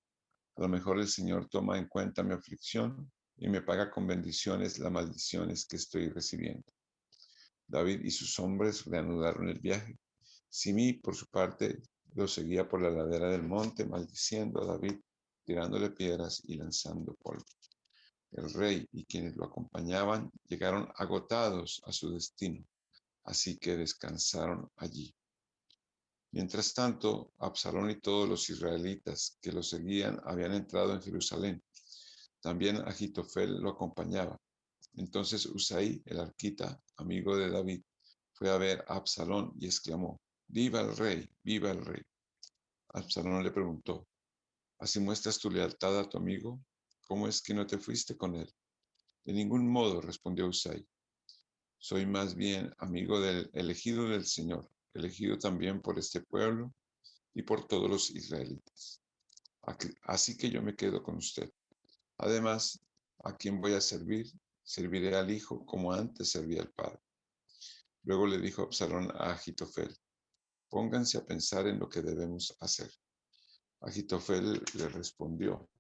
A lo mejor el Señor toma en cuenta mi aflicción y me paga con bendiciones las maldiciones que estoy recibiendo. David y sus hombres reanudaron el viaje. Simí, por su parte, lo seguía por la ladera del monte, maldiciendo a David, tirándole piedras y lanzando polvo. El rey y quienes lo acompañaban llegaron agotados a su destino, así que descansaron allí. Mientras tanto, Absalón y todos los israelitas que lo seguían habían entrado en Jerusalén. También Ahitofel lo acompañaba. Entonces Husai, el arquita, amigo de David, fue a ver a Absalón y exclamó: ¡Viva el rey! ¡Viva el rey! Absalón le preguntó: ¿Así muestras tu lealtad a tu amigo? ¿Cómo es que no te fuiste con él? De ningún modo, respondió Husai. Soy más bien amigo del elegido del Señor, elegido también por este pueblo y por todos los israelitas. Así que yo me quedo con usted. Además, ¿a quién voy a servir? Serviré al hijo como antes servía al padre. Luego le dijo Absalón a Ahitofel: Pónganse a pensar en lo que debemos hacer. Ahitofel le respondió: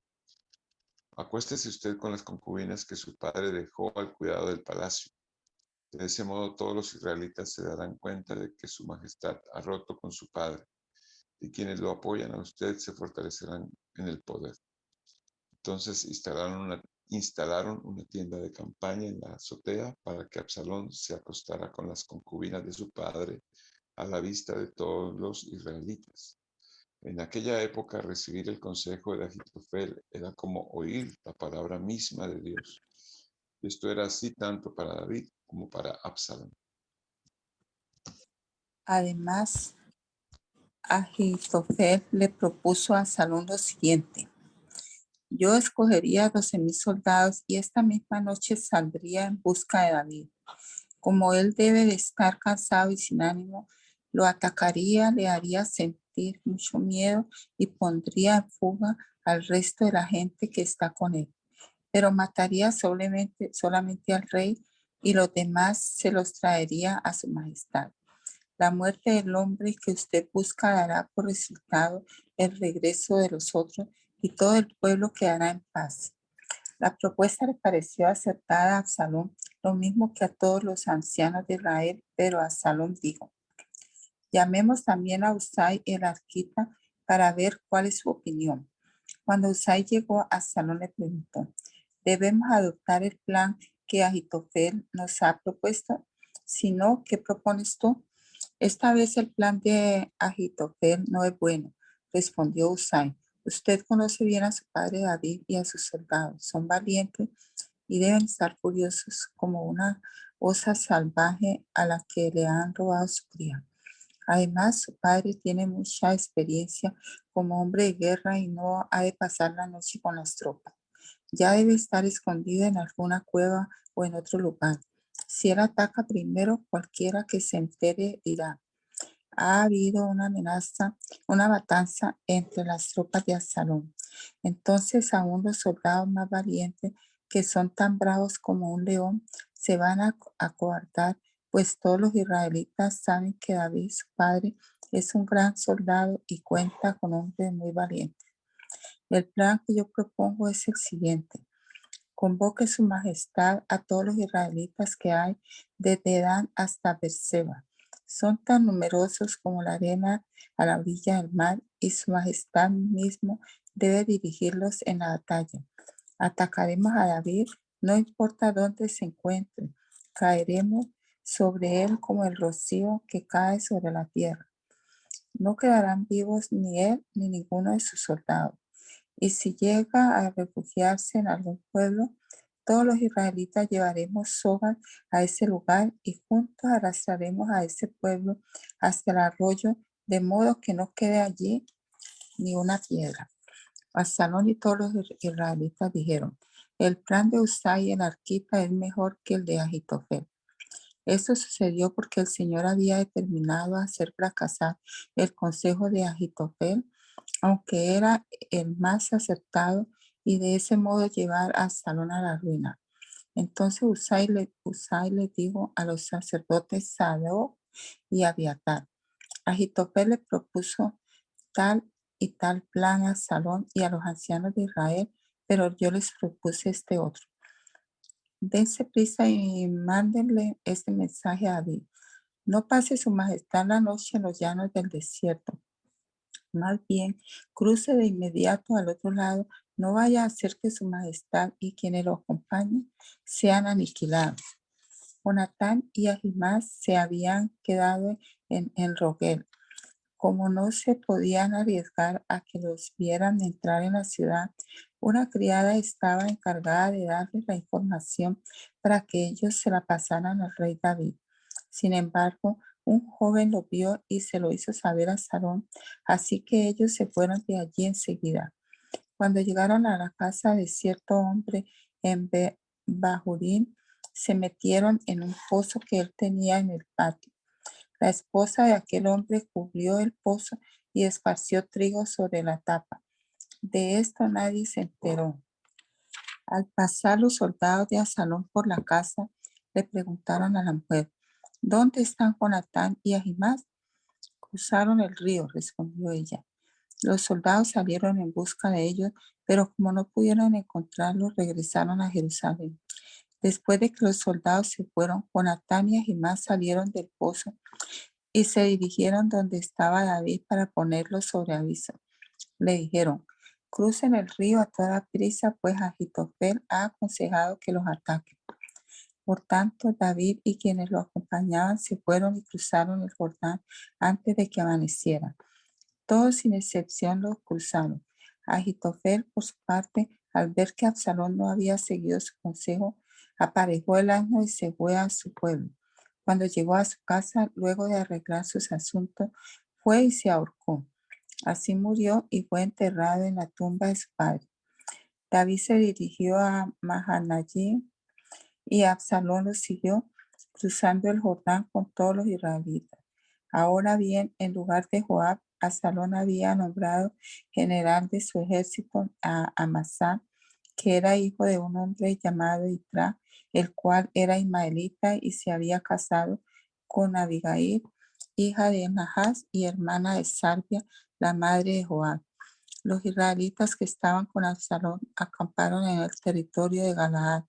Acuéstese usted con las concubinas que su padre dejó al cuidado del palacio. De ese modo todos los israelitas se darán cuenta de que su majestad ha roto con su padre, y quienes lo apoyan a usted se fortalecerán en el poder. Entonces instalaron una tienda de campaña en la azotea para que Absalón se acostara con las concubinas de su padre a la vista de todos los israelitas. En aquella época, recibir el consejo de Ahitofel era como oír la palabra misma de Dios. Y esto era así tanto para David como para Absalón. Además, Ahitofel le propuso a Absalón lo siguiente: Yo escogería 12,000 soldados y esta misma noche saldría en busca de David. Como él debe de estar cansado y sin ánimo, lo atacaría, le haría sentir mucho miedo y pondría en fuga al resto de la gente que está con él. Pero mataría solamente al rey y los demás se los traería a su majestad. La muerte del hombre que usted busca dará por resultado el regreso de los otros y todo el pueblo quedará en paz. La propuesta le pareció acertada a Absalón, lo mismo que a todos los ancianos de Israel, pero Absalón dijo: Llamemos también a Husai el arquita para ver cuál es su opinión. Cuando Husai llegó, Absalón le preguntó: ¿Debemos adoptar el plan que Ahitofel nos ha propuesto? Si no, ¿qué propones tú? Esta vez el plan de Ahitofel no es bueno, respondió Husai. Usted conoce bien a su padre David y a sus soldados. Son valientes y deben estar furiosos como una osa salvaje a la que le han robado su cría. Además, su padre tiene mucha experiencia como hombre de guerra y no ha de pasar la noche con las tropas. Ya debe estar escondido en alguna cueva o en otro lugar. Si él ataca primero, cualquiera que se entere dirá: ha habido una amenaza, una matanza entre las tropas de Absalón. Entonces aún los soldados más valientes, que son tan bravos como un león, se van a acobardar, pues todos los israelitas saben que David, su padre, es un gran soldado y cuenta con hombres muy valientes. El plan que yo propongo es el siguiente: convoque su majestad a todos los israelitas que hay desde Dan hasta Beerseba. Son tan numerosos como la arena a la orilla del mar y su majestad mismo debe dirigirlos en la batalla. Atacaremos a David, no importa dónde se encuentre. Caeremos sobre él como el rocío que cae sobre la tierra. No quedarán vivos ni él ni ninguno de sus soldados. Y si llega a refugiarse en algún pueblo, todos los israelitas llevaremos sogas a ese lugar y juntos arrastraremos a ese pueblo hasta el arroyo, de modo que no quede allí ni una piedra. Absalón y todos los israelitas dijeron: el plan de Husai el arquita es mejor que el de Ahitofel. Esto sucedió porque el Señor había determinado hacer fracasar el consejo de Ahitofel, aunque era el más acertado, y de ese modo llevar a Absalón a la ruina. Entonces Husai le dijo a los sacerdotes Sadoc y Abiatar: Ahitofel le propuso tal y tal plan a Absalón y a los ancianos de Israel, pero yo les propuse este otro. Dense prisa y mándenle este mensaje a David: no pase su majestad la noche en los llanos del desierto. Más bien, cruce de inmediato al otro lado. No vaya a hacer que su majestad y quienes lo acompañen sean aniquilados. Jonatán y Ahimás se habían quedado en Rogel. Como no se podían arriesgar a que los vieran entrar en la ciudad, una criada estaba encargada de darles la información para que ellos se la pasaran al rey David. Sin embargo, un joven lo vio y se lo hizo saber a Absalón, así que ellos se fueron de allí enseguida. Cuando llegaron a la casa de cierto hombre en Bahurín, se metieron en un pozo que él tenía en el patio. La esposa de aquel hombre cubrió el pozo y esparció trigo sobre la tapa. De esto nadie se enteró. Al pasar los soldados de Absalón por la casa, le preguntaron a la mujer: ¿dónde están Jonatán y Ahimás? Cruzaron el río, respondió ella. Los soldados salieron en busca de ellos, pero como no pudieron encontrarlos, regresaron a Jerusalén. Después de que los soldados se fueron, Jonatán y Ahimás salieron del pozo y se dirigieron donde estaba David para ponerlo sobre aviso. Le dijeron: crucen el río a toda prisa, pues Ahitofel ha aconsejado que los ataquen. Por tanto, David y quienes lo acompañaban se fueron y cruzaron el Jordán antes de que amaneciera. Todos sin excepción lo cruzaron. Ahitofel, por su parte, al ver que Absalón no había seguido su consejo, aparejó el asno y se fue a su pueblo. Cuando llegó a su casa, luego de arreglar sus asuntos, fue y se ahorcó. Así murió y fue enterrado en la tumba de su padre. David se dirigió a Mahanayim y Absalón lo siguió, cruzando el Jordán con todos los israelitas. Ahora bien, en lugar de Joab, Absalón había nombrado general de su ejército a Amasá, que era hijo de un hombre llamado Itra, el cual era ismaelita y se había casado con Abigail, hija de Nahas y hermana de Sarvia, la madre de Joab. Los israelitas que estaban con Absalón acamparon en el territorio de Galaad.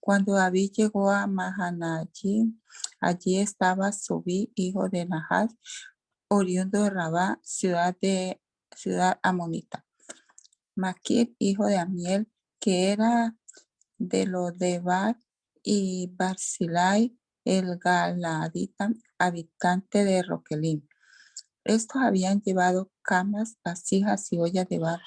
Cuando David llegó a Mahanayim, allí estaba Sobí, hijo de Nahas, oriundo de Rabá, ciudad amonita. Maquir, hijo de Amiel, que era de Lodebar, y Barzillai, el Galaadita, habitante de Roquelim. Estos habían llevado camas, vasijas y ollas de barro,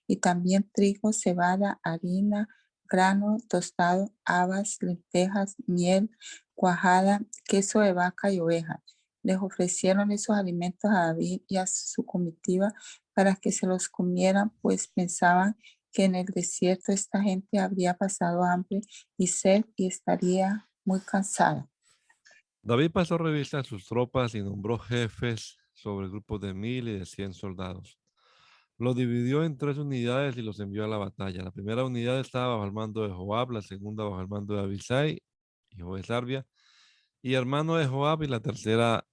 y también trigo, cebada, harina, grano tostado, habas, lentejas, miel, cuajada, queso de vaca y oveja. Les ofrecieron esos alimentos a David y a su comitiva para que se los comieran, pues pensaban que en el desierto esta gente habría pasado hambre y sed y estaría muy cansada. David pasó revista a sus tropas y nombró jefes sobre grupos de 1000 y de 100 soldados. Los dividió en 3 unidades y los envió a la batalla. La primera unidad estaba bajo el mando de Joab, la segunda bajo el mando de Abisai, hijo de Sarvia, y hermano de Joab, y la tercera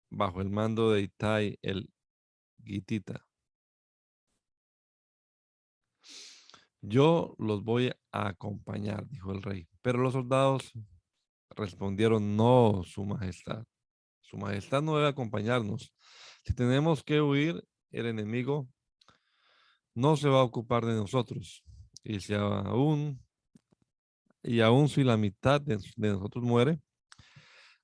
bajo el mando de Itai el Gitita. Yo los voy a acompañar, dijo el rey. Pero los soldados respondieron: no, su majestad. Su majestad no debe acompañarnos. Si tenemos que huir, el enemigo no se va a ocupar de nosotros. Y aún si la mitad de nosotros muere,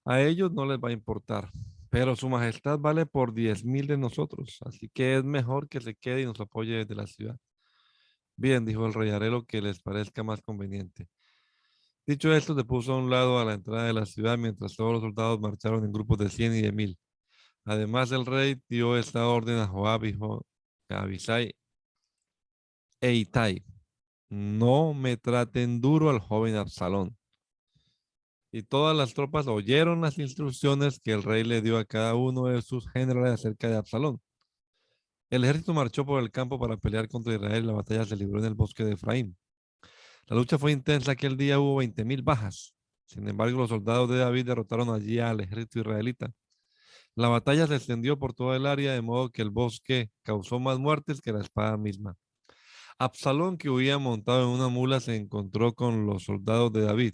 a ellos no les va a importar. pero su majestad vale por 10,000 de nosotros, así que es mejor que se quede y nos apoye desde la ciudad. Bien, dijo el rey, haré lo que les parezca más conveniente. Dicho esto, se puso a un lado a la entrada de la ciudad mientras todos los soldados marcharon en grupos de 100 y de 1,000. Además, el rey dio esta orden a Joab, hijo de Abisai e Itai: no me traten duro al joven Absalón. Y todas las tropas oyeron las instrucciones que el rey le dio a cada uno de sus generales acerca de Absalón. El ejército marchó por el campo para pelear contra Israel y la batalla se libró en el bosque de Efraín. La lucha fue intensa, aquel día hubo 20,000 bajas. Sin embargo, los soldados de David derrotaron allí al ejército israelita. La batalla se extendió por toda el área, de modo que el bosque causó más muertes que la espada misma. Absalón, que huía montado en una mula, se encontró con los soldados de David.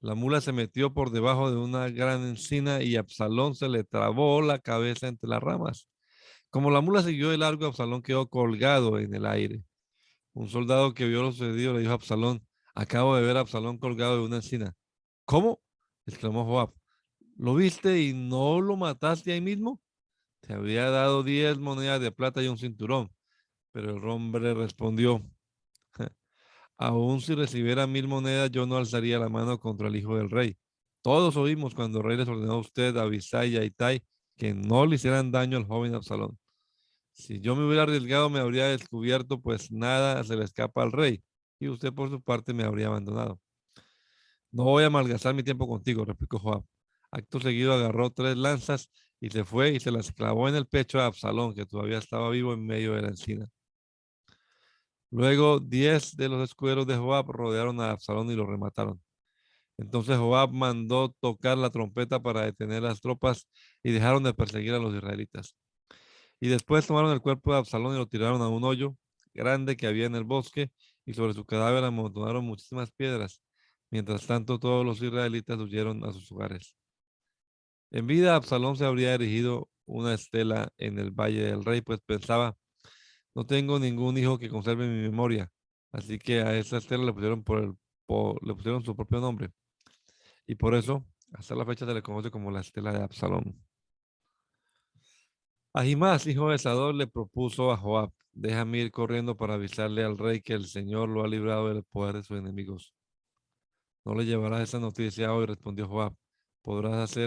La mula se metió por debajo de una gran encina y Absalón se le trabó la cabeza entre las ramas. Como la mula siguió de largo, Absalón quedó colgado en el aire. Un soldado que vio lo sucedido le dijo a Absalón: acabo de ver a Absalón colgado de una encina. ¿Cómo?, exclamó Joab. ¿Lo viste y no lo mataste ahí mismo? Te había dado 10 monedas de plata y un cinturón. Pero el hombre respondió: aún si recibiera 1,000 monedas, yo no alzaría la mano contra el hijo del rey. Todos oímos cuando el rey les ordenó a usted, a Abisai y a Itai, que no le hicieran daño al joven Absalón. Si yo me hubiera arriesgado, me habría descubierto, pues nada se le escapa al rey, y usted por su parte me habría abandonado. No voy a malgastar mi tiempo contigo, replicó Joab. Acto seguido agarró 3 lanzas y se fue y se las clavó en el pecho a Absalón, que todavía estaba vivo en medio de la encina. Luego 10 de los escuderos de Joab rodearon a Absalón y lo remataron. Entonces Joab mandó tocar la trompeta para detener las tropas y dejaron de perseguir a los israelitas. Y después tomaron el cuerpo de Absalón y lo tiraron a un hoyo grande que había en el bosque, y sobre su cadáver amontonaron muchísimas piedras. Mientras tanto, todos los israelitas huyeron a sus hogares. En vida, Absalón se habría erigido una estela en el Valle del Rey, pues pensaba: no tengo ningún hijo que conserve mi memoria. Así que a esa estela le pusieron, le pusieron su propio nombre. Y por eso, hasta la fecha, se le conoce como la estela de Absalón. Ahimás, hijo de Sadok, le propuso a Joab: déjame ir corriendo para avisarle al rey que el Señor lo ha librado del poder de sus enemigos. No le llevarás esa noticia hoy, respondió Joab. Podrás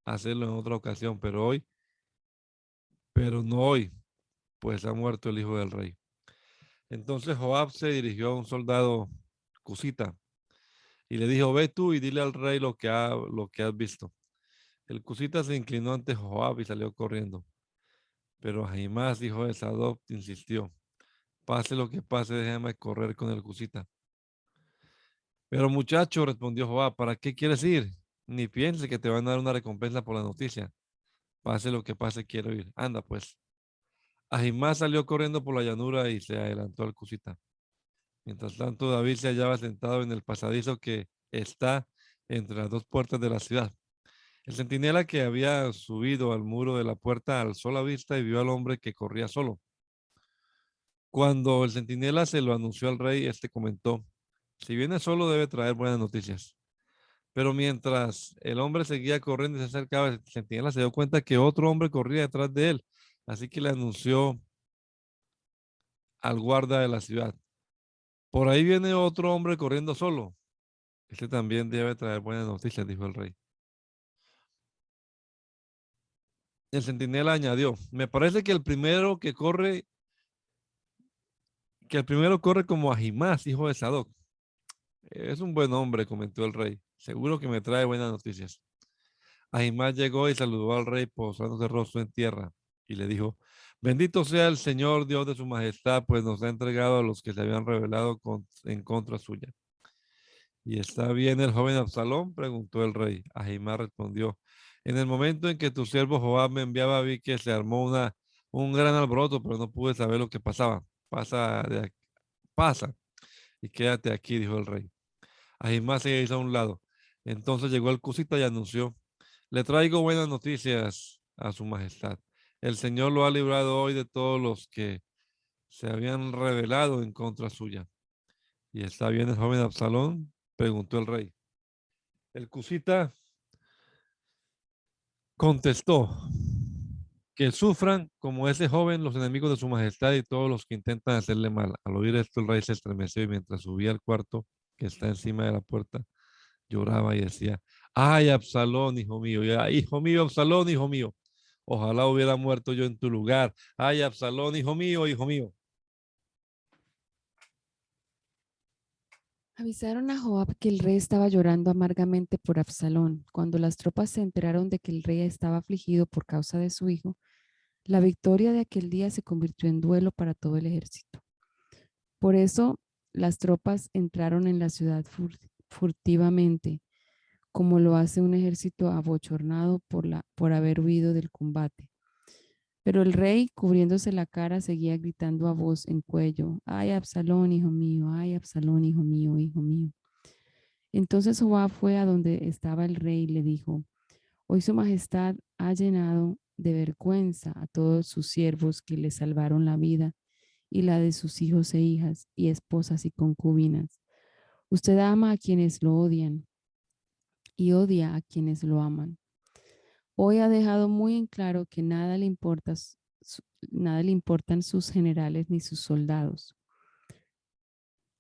hacerlo en otra ocasión, pero no hoy, pues ha muerto el hijo del rey. Entonces Joab se dirigió a un soldado cusita y le dijo: ve tú y dile al rey lo que has visto. El cusita se inclinó ante Joab y salió corriendo. Pero Ahimás, hijo de Sadok, insistió: pase lo que pase, déjame correr con el cusita. Pero muchacho, respondió Joab, ¿para qué quieres ir? Ni pienses que te van a dar una recompensa por la noticia. Pase lo que pase, quiero ir. Anda, pues. Ahimás salió corriendo por la llanura y se adelantó al cusita. Mientras tanto, David se hallaba sentado en el pasadizo que está entre las 2 puertas de la ciudad. El centinela que había subido al muro de la puerta alzó la vista y vio al hombre que corría solo. Cuando el centinela se lo anunció al rey, este comentó: si viene solo, debe traer buenas noticias. Pero mientras el hombre seguía corriendo y se acercaba, el centinela se dio cuenta que otro hombre corría detrás de él. Así que le anunció al guarda de la ciudad: por ahí viene otro hombre corriendo solo. Este también debe traer buenas noticias, dijo el rey. El centinela añadió: me parece que el primero corre como Ahimás, hijo de Sadok. Es un buen hombre, comentó el rey. Seguro que me trae buenas noticias. Ahimás llegó y saludó al rey posándose rostro en tierra y le dijo: bendito sea el Señor Dios de su majestad, pues nos ha entregado a los que se habían rebelado en contra suya. ¿Y está bien el joven Absalón?, preguntó el rey. Ahimás respondió: en el momento en que tu siervo Joab me enviaba, vi que se armó un gran alboroto, pero no pude saber lo que pasaba. Pasa y quédate aquí, dijo el rey. Ahimás se hizo a un lado. Entonces llegó el cusita y anunció: le traigo buenas noticias a su majestad. El Señor lo ha librado hoy de todos los que se habían rebelado en contra suya. ¿Y está bien el joven Absalón?, preguntó el rey. El cusita Contestó, que sufran como ese joven los enemigos de su majestad y todos los que intentan hacerle mal. Al oír esto, el rey se estremeció y mientras subía al cuarto que está encima de la puerta, lloraba y decía, ay, Absalón, hijo mío, y, "Ay, hijo mío, Absalón, hijo mío, ojalá hubiera muerto yo en tu lugar. Ay, Absalón, hijo mío, hijo mío." Avisaron a Joab que el rey estaba llorando amargamente por Absalón. Cuando las tropas se enteraron de que el rey estaba afligido por causa de su hijo, la victoria de aquel día se convirtió en duelo para todo el ejército. Por eso las tropas entraron en la ciudad furtivamente, como lo hace un ejército abochornado por haber huido del combate. Pero el rey, cubriéndose la cara, seguía gritando a voz en cuello, ay, Absalón, hijo mío, ay, Absalón, hijo mío, hijo mío. Entonces Joab fue a donde estaba el rey y le dijo, hoy su majestad ha llenado de vergüenza a todos sus siervos que le salvaron la vida y la de sus hijos e hijas y esposas y concubinas. Usted ama a quienes lo odian y odia a quienes lo aman. Hoy ha dejado muy en claro que nada le importan sus generales ni sus soldados.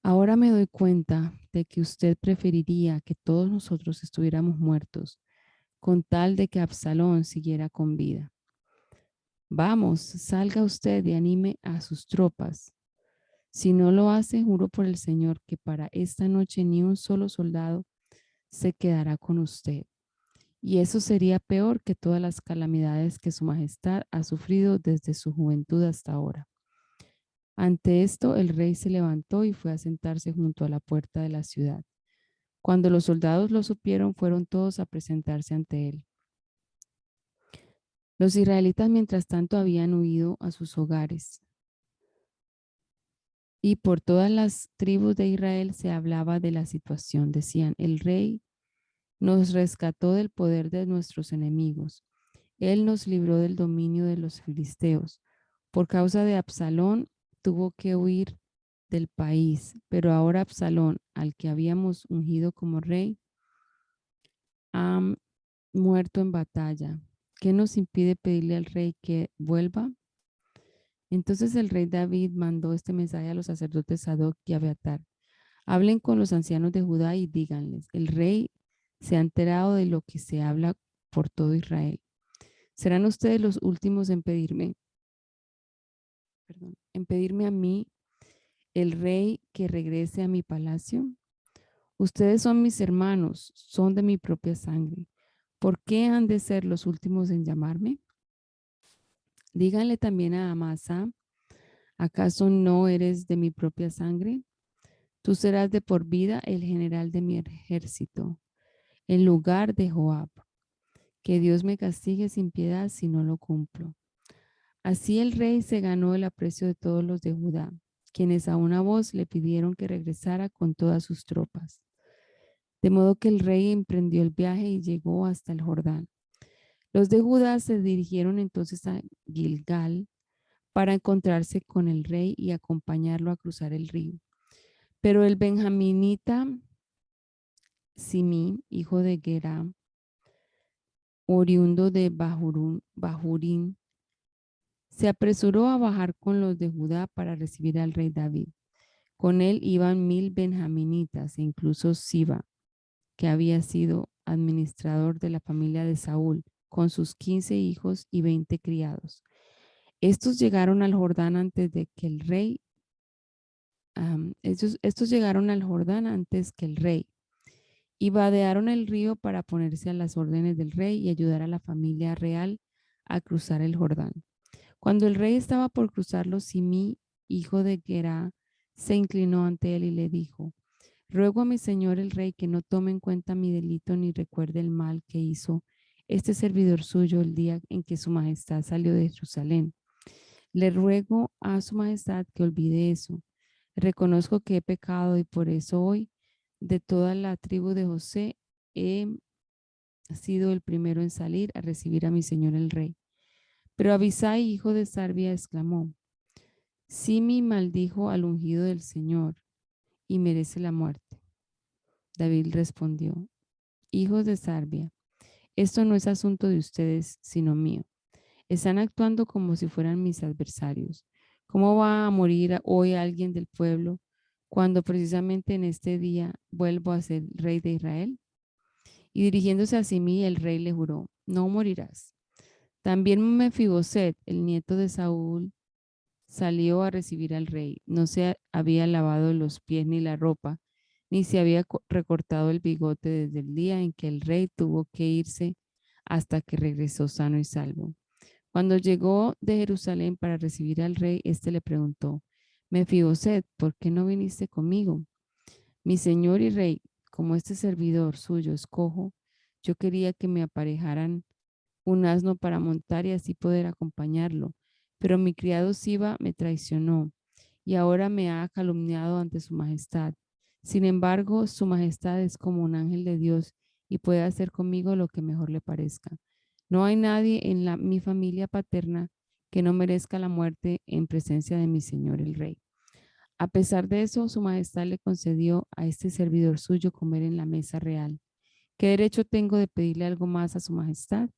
Ahora me doy cuenta de que usted preferiría que todos nosotros estuviéramos muertos con tal de que Absalón siguiera con vida. Vamos, salga usted y anime a sus tropas. Si no lo hace, juro por el Señor que para esta noche ni un solo soldado se quedará con usted. Y eso sería peor que todas las calamidades que su majestad ha sufrido desde su juventud hasta ahora. Ante esto, el rey se levantó y fue a sentarse junto a la puerta de la ciudad. Cuando los soldados lo supieron, fueron todos a presentarse ante él. Los israelitas, mientras tanto, habían huido a sus hogares. Y por todas las tribus de Israel se hablaba de la situación. Decían, el rey nos rescató del poder de nuestros enemigos. Él nos libró del dominio de los filisteos. Por causa de Absalón, tuvo que huir del país. Pero ahora Absalón, al que habíamos ungido como rey, ha muerto en batalla. ¿Qué nos impide pedirle al rey que vuelva? Entonces el rey David mandó este mensaje a los sacerdotes Sadoc y Abiatar. Hablen con los ancianos de Judá y díganles, el rey se ha enterado de lo que se habla por todo Israel. ¿Serán ustedes los últimos en pedirme a mí, el rey, que regrese a mi palacio? Ustedes son mis hermanos, son de mi propia sangre. ¿Por qué han de ser los últimos en llamarme? Díganle también a Amasa, ¿acaso no eres de mi propia sangre? Tú serás de por vida el general de mi ejército, en lugar de Joab. Que Dios me castigue sin piedad si no lo cumplo. Así el rey se ganó el aprecio de todos los de Judá, quienes a una voz le pidieron que regresara con todas sus tropas. De modo que el rey emprendió el viaje y llegó hasta el Jordán. Los de Judá se dirigieron entonces a Gilgal para encontrarse con el rey y acompañarlo a cruzar el río. Pero el benjaminita Simí, hijo de Gera, oriundo de Bahurín, se apresuró a bajar con los de Judá para recibir al rey David. Con él iban 1000 benjaminitas e incluso Siba, que había sido administrador de la familia de Saúl, con sus 15 hijos y 20 criados. Estos llegaron al Jordán antes de que el rey, estos llegaron al Jordán antes que el rey y vadearon el río para ponerse a las órdenes del rey y ayudar a la familia real a cruzar el Jordán. Cuando el rey estaba por cruzarlo, Simí, hijo de Gera, se inclinó ante él y le dijo, ruego a mi señor el rey que no tome en cuenta mi delito ni recuerde el mal que hizo este servidor suyo el día en que su majestad salió de Jerusalén. Le ruego a su majestad que olvide eso. Reconozco que he pecado y por eso hoy, de toda la tribu de José, he sido el primero en salir a recibir a mi señor el rey. Pero Abisai, hijo de Sarbia, exclamó, Simi maldijo al ungido del Señor y merece la muerte. David respondió, hijos de Sarbia, Esto no es asunto de ustedes, sino mío. Están actuando como si fueran mis adversarios. ¿Cómo va a morir hoy alguien del pueblo cuando precisamente en este día vuelvo a ser rey de Israel? Y dirigiéndose hacia mí, el rey le juró, no morirás. También Mefiboset, el nieto de Saúl, salió a recibir al rey. No se había lavado los pies ni la ropa, ni se había recortado el bigote desde el día en que el rey tuvo que irse hasta que regresó sano y salvo. Cuando llegó de Jerusalén para recibir al rey, éste le preguntó, Mefiboset, ¿por qué no viniste conmigo? Mi señor y rey, como este servidor suyo es cojo, yo quería que me aparejaran un asno para montar y así poder acompañarlo. Pero mi criado Siba me traicionó y ahora me ha calumniado ante su majestad. Sin embargo, su majestad es como un ángel de Dios y puede hacer conmigo lo que mejor le parezca. No hay nadie en mi familia paterna que no merezca la muerte en presencia de mi señor el rey. A pesar de eso, su majestad le concedió a este servidor suyo comer en la mesa real. ¿Qué derecho tengo de pedirle algo más a su majestad?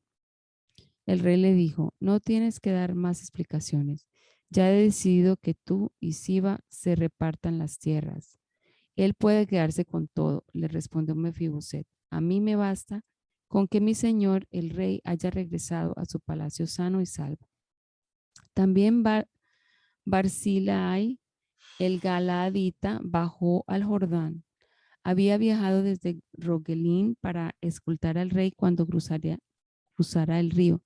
El rey le dijo, no tienes que dar más explicaciones. Ya he decidido que tú y Siba se repartan las tierras. Él puede quedarse con todo, le respondió Mefiboset. A mí me basta con que mi señor, el rey, haya regresado a su palacio sano y salvo. También Barzillai, el Galaadita, bajó al Jordán. Había viajado desde Rogelín para escoltar al rey cuando cruzara el río.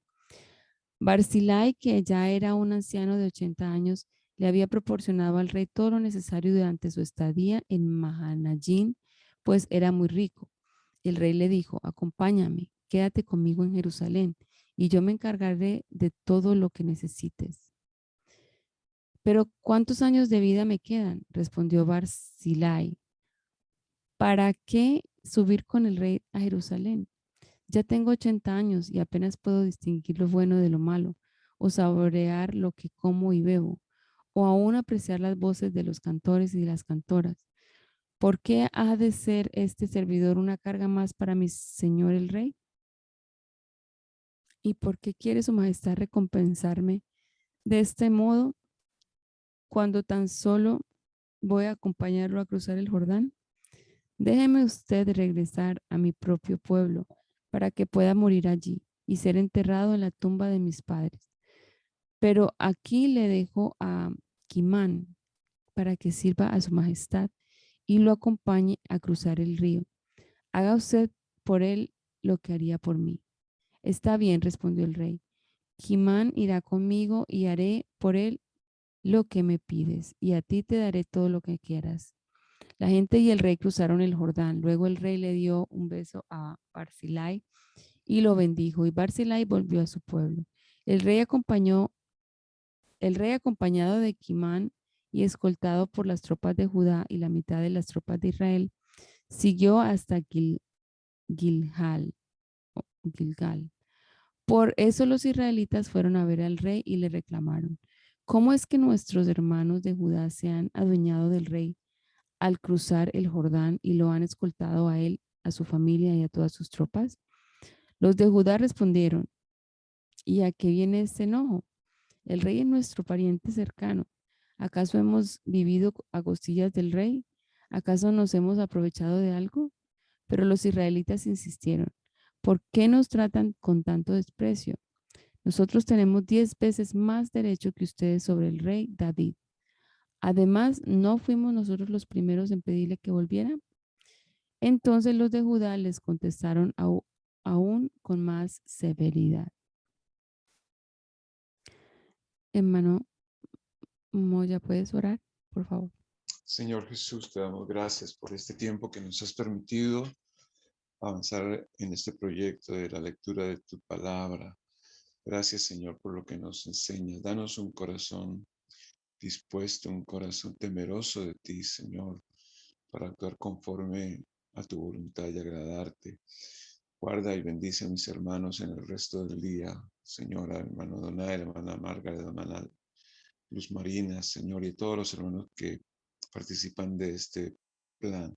Barzillai, que ya era un anciano de 80 años, le había proporcionado al rey todo lo necesario durante su estadía en Mahanayín, pues era muy rico. El rey le dijo, acompáñame, quédate conmigo en Jerusalén y yo me encargaré de todo lo que necesites. Pero ¿cuántos años de vida me quedan? Respondió Barzillai. ¿Para qué subir con el rey a Jerusalén? Ya tengo 80 años y apenas puedo distinguir lo bueno de lo malo, o saborear lo que como y bebo, o aún apreciar las voces de los cantores y de las cantoras. ¿Por qué ha de ser este servidor una carga más para mi señor el rey? ¿Y por qué quiere su majestad recompensarme de este modo cuando tan solo voy a acompañarlo a cruzar el Jordán? Déjeme usted regresar a mi propio pueblo para que pueda morir allí y ser enterrado en la tumba de mis padres. Pero aquí le dejo a Kimán para que sirva a su majestad y lo acompañe a cruzar el río. Haga usted por él lo que haría por mí. Está bien, respondió el rey. Kimán irá conmigo y haré por él lo que me pides, y a ti te daré todo lo que quieras. La gente y el rey cruzaron el Jordán. Luego el rey le dio un beso a Barzillai y lo bendijo, y Barzillai volvió a su pueblo. El rey acompañado de Kimán y escoltado por las tropas de Judá y la mitad de las tropas de Israel, siguió hasta Gilgal. Por eso los israelitas fueron a ver al rey y le reclamaron, ¿cómo es que nuestros hermanos de Judá se han adueñado del rey al cruzar el Jordán y lo han escoltado a él, a su familia y a todas sus tropas? Los de Judá respondieron, ¿y a qué viene este enojo? El rey es nuestro pariente cercano. ¿Acaso hemos vivido a costillas del rey? ¿Acaso nos hemos aprovechado de algo? Pero los israelitas insistieron, ¿por qué nos tratan con tanto desprecio? Nosotros tenemos 10 veces más derecho que ustedes sobre el rey David. Además, ¿no fuimos nosotros los primeros en pedirle que volviera? Entonces los de Judá les contestaron aún con más severidad. Hermano Moya, ¿puedes orar, por favor? Señor Jesús, te damos gracias por este tiempo que nos has permitido avanzar en este proyecto de la lectura de tu palabra. Gracias, Señor, por lo que nos enseñas. Danos un corazón dispuesto, un corazón temeroso de ti, Señor, para actuar conforme a tu voluntad y agradarte. Guarda y bendice a mis hermanos en el resto del día, Señora, hermano Donay, hermana Margaret, hermana Luz Marina, Señor, y todos los hermanos que participan de este plan.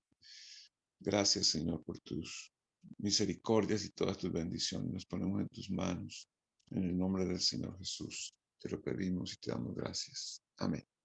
Gracias, Señor, por tus misericordias y todas tus bendiciones. Nos ponemos en tus manos. En el nombre del Señor Jesús te lo pedimos y te damos gracias. Amén.